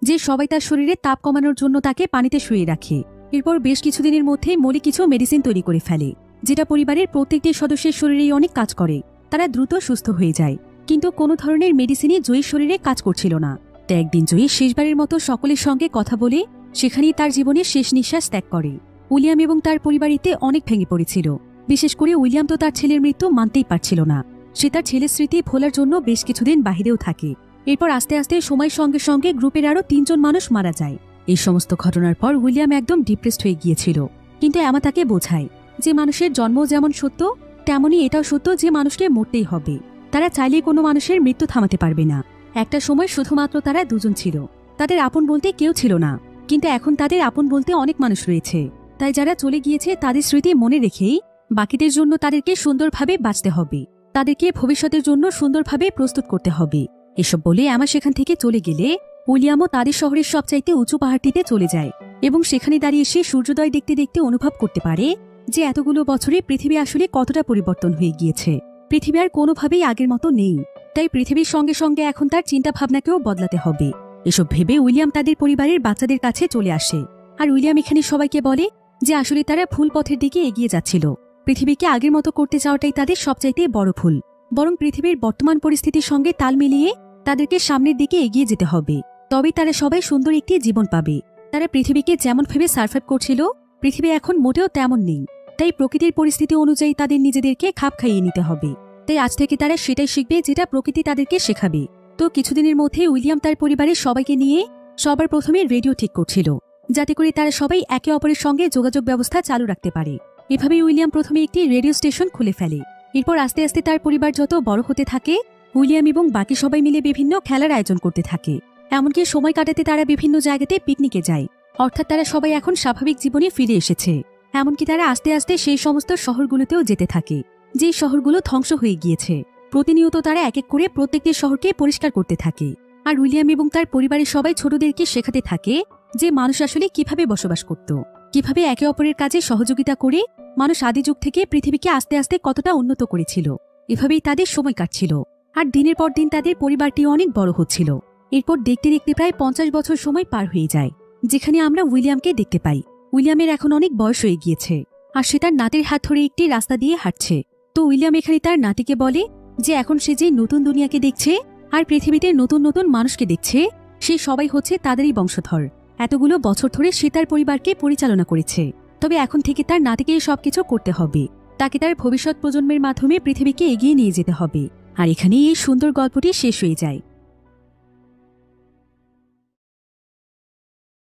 যে সবাই তার শরীরে তাপ কমানোর জন্য তাকে পানিতে শুয়ে রাখে। এরপর বেশ কিছুদিনের মধ্যে মলি কিছু মেডিসিন তৈরি করে ফেলে, যেটা পরিবারের প্রত্যেকটি সদস্যের শরীরেই অনেক কাজ করে। তারা দ্রুত সুস্থ হয়ে যায়, কিন্তু কোনো ধরনের মেডিসিনই জয়ীর শরীরে কাজ করছিল না। তাই একদিন জয়ী শেষবারের মতো সকলের সঙ্গে কথা বলে সেখানেই তার জীবনের শেষ নিঃশ্বাস ত্যাগ করে। উইলিয়াম এবং তার পরিবার এতে অনেক ভেঙে পড়েছিল। বিশেষ করে উইলিয়াম তো তার ছেলের মৃত্যু মানতেই পারছিল না। সে তার ছেলের স্মৃতি ভোলার জন্য বেশ কিছুদিন বাহিরেও থাকে। এরপর আস্তে আস্তে সময়ের সঙ্গে সঙ্গে গ্রুপের আরও 3 জন মানুষ মারা যায়। এই সমস্ত ঘটনার পর উইলিয়াম একদম ডিপ্রেসড হয়ে গিয়েছিল। কিন্তু এমা তাকে বোঝায় যে মানুষের জন্ম যেমন সত্য, তেমনই এটাও সত্য যে মানুষকে মরতেই হবে। তারা চাইলেই কোনো মানুষের মৃত্যু থামাতে পারবে না। একটা সময় শুধুমাত্র তারা 2 জন ছিল, তাদের আপন বলতে কেউ ছিল না। কিন্তু এখন তাদের আপন বলতে অনেক মানুষ রয়েছে। তাই যারা চলে গিয়েছে তাদের স্মৃতি মনে রেখেই বাকিদের জন্য তাদেরকে সুন্দরভাবে বাঁচতে হবে, তাদেরকে ভবিষ্যতের জন্য সুন্দরভাবে প্রস্তুত করতে হবে। এসব বলে এমা সেখান থেকে চলে গেলে উইলিয়ামও তাদের শহরের সবচাইতে উঁচু পাহাড়টিতে চলে যায় এবং সেখানে দাঁড়িয়ে সে সূর্যোদয় দেখতে দেখতে অনুভব করতে পারে যে এতগুলো বছরে পৃথিবী আসলে কতটা পরিবর্তন হয়ে গিয়েছে। পৃথিবী আর কোনোভাবেই আগের মতো নেই। তাই পৃথিবীর সঙ্গে সঙ্গে এখন তার চিন্তা ভাবনাকেও বদলাতে হবে। এসব ভেবে উইলিয়াম তাদের পরিবারের বাচ্চাদের কাছে চলে আসে। আর উইলিয়াম এখানে সবাইকে বলে যে আসলে তারা ভুল পথের দিকে এগিয়ে যাচ্ছিল। পৃথিবীকে আগের মতো করতে চাওয়াটাই তাদের সবচাইতে বড় ভুল। বরং পৃথিবীর বর্তমান পরিস্থিতির সঙ্গে তাল মিলিয়ে তাদেরকে সামনের দিকে এগিয়ে যেতে হবে। তবেই তারা সবাই সুন্দর একটি জীবন পাবে। তারা পৃথিবীকে যেমন ভেবে সার্ভাইভ করছিল, পৃথিবী এখন মোটেও তেমন নেই। তাই প্রকৃতির পরিস্থিতি অনুযায়ী তাদের নিজেদেরকে খাপ খাইয়ে নিতে হবে। তাই আজ থেকে তারা সেটাই শিখবে যেটা প্রকৃতি তাদেরকে শেখাবে। তো কিছুদিনের মধ্যে উইলিয়াম তার পরিবারের সবাইকে নিয়ে সবার প্রথমে রেডিও ঠিক করছিল, যাতে করে তারা সবাই একে অপরের সঙ্গে যোগাযোগ ব্যবস্থা চালু রাখতে পারে। এভাবেই উইলিয়াম প্রথমে একটি রেডিও স্টেশন খুলে ফেলে। এরপর আস্তে আস্তে তার পরিবার যত বড় হতে থাকে, উইলিয়াম এবং বাকি সবাই মিলে বিভিন্ন খেলার আয়োজন করতে থাকে। এমনকি সময় কাটাতে তারা বিভিন্ন জায়গাতে পিকনিকে যায়। অর্থাৎ তারা সবাই এখন স্বাভাবিক জীবনে ফিরে এসেছে। এমনকি তারা আস্তে আস্তে সেই সমস্ত শহরগুলোতেও যেতে থাকে যে শহরগুলো ধ্বংস হয়ে গিয়েছে। প্রতিনিয়ত তারা এক এক করে প্রত্যেকটি শহরকে পরিষ্কার করতে থাকে। আর উইলিয়াম এবং তার পরিবারের সবাই ছোটদেরকে শেখাতে থাকে যে মানুষ আসলে কিভাবে বসবাস করত, কিভাবে একে অপরের কাজে সহযোগিতা করে মানুষ আদি যুগ থেকে পৃথিবীকে আস্তে আস্তে কতটা উন্নত করেছিল। এভাবেই তাদের সময় কাটছিল। আর দিনের পর দিন তাদের পরিবারটি অনেক বড় হচ্ছিল। এরপর দেখতে দেখতে প্রায় 50 বছর সময় পার হয়ে যায়, যেখানে আমরা উইলিয়ামকে দেখতে পাই। উইলিয়ামের এখন অনেক বয়স হয়ে গিয়েছে, আর সে তার নাতির হাত ধরে একটি রাস্তা দিয়ে হাঁটছে। তো উইলিয়াম এখানে তার নাতিকে বলে যে এখন সে যে নতুন দুনিয়াকে দেখছে আর পৃথিবীতে নতুন নতুন মানুষকে দেখছে, সে সবাই হচ্ছে তাদেরই বংশধর। এতগুলো বছর ধরে সে তার পরিবারকে পরিচালনা করেছে, তবে এখন থেকে তার নাতিকে সবকিছু করতে হবে। তাকে তার ভবিষ্যৎ প্রজন্মের মাধ্যমে পৃথিবীকে এগিয়ে নিয়ে যেতে হবে। আর এখানেই এই সুন্দর গল্পটি শেষ হয়ে যায়।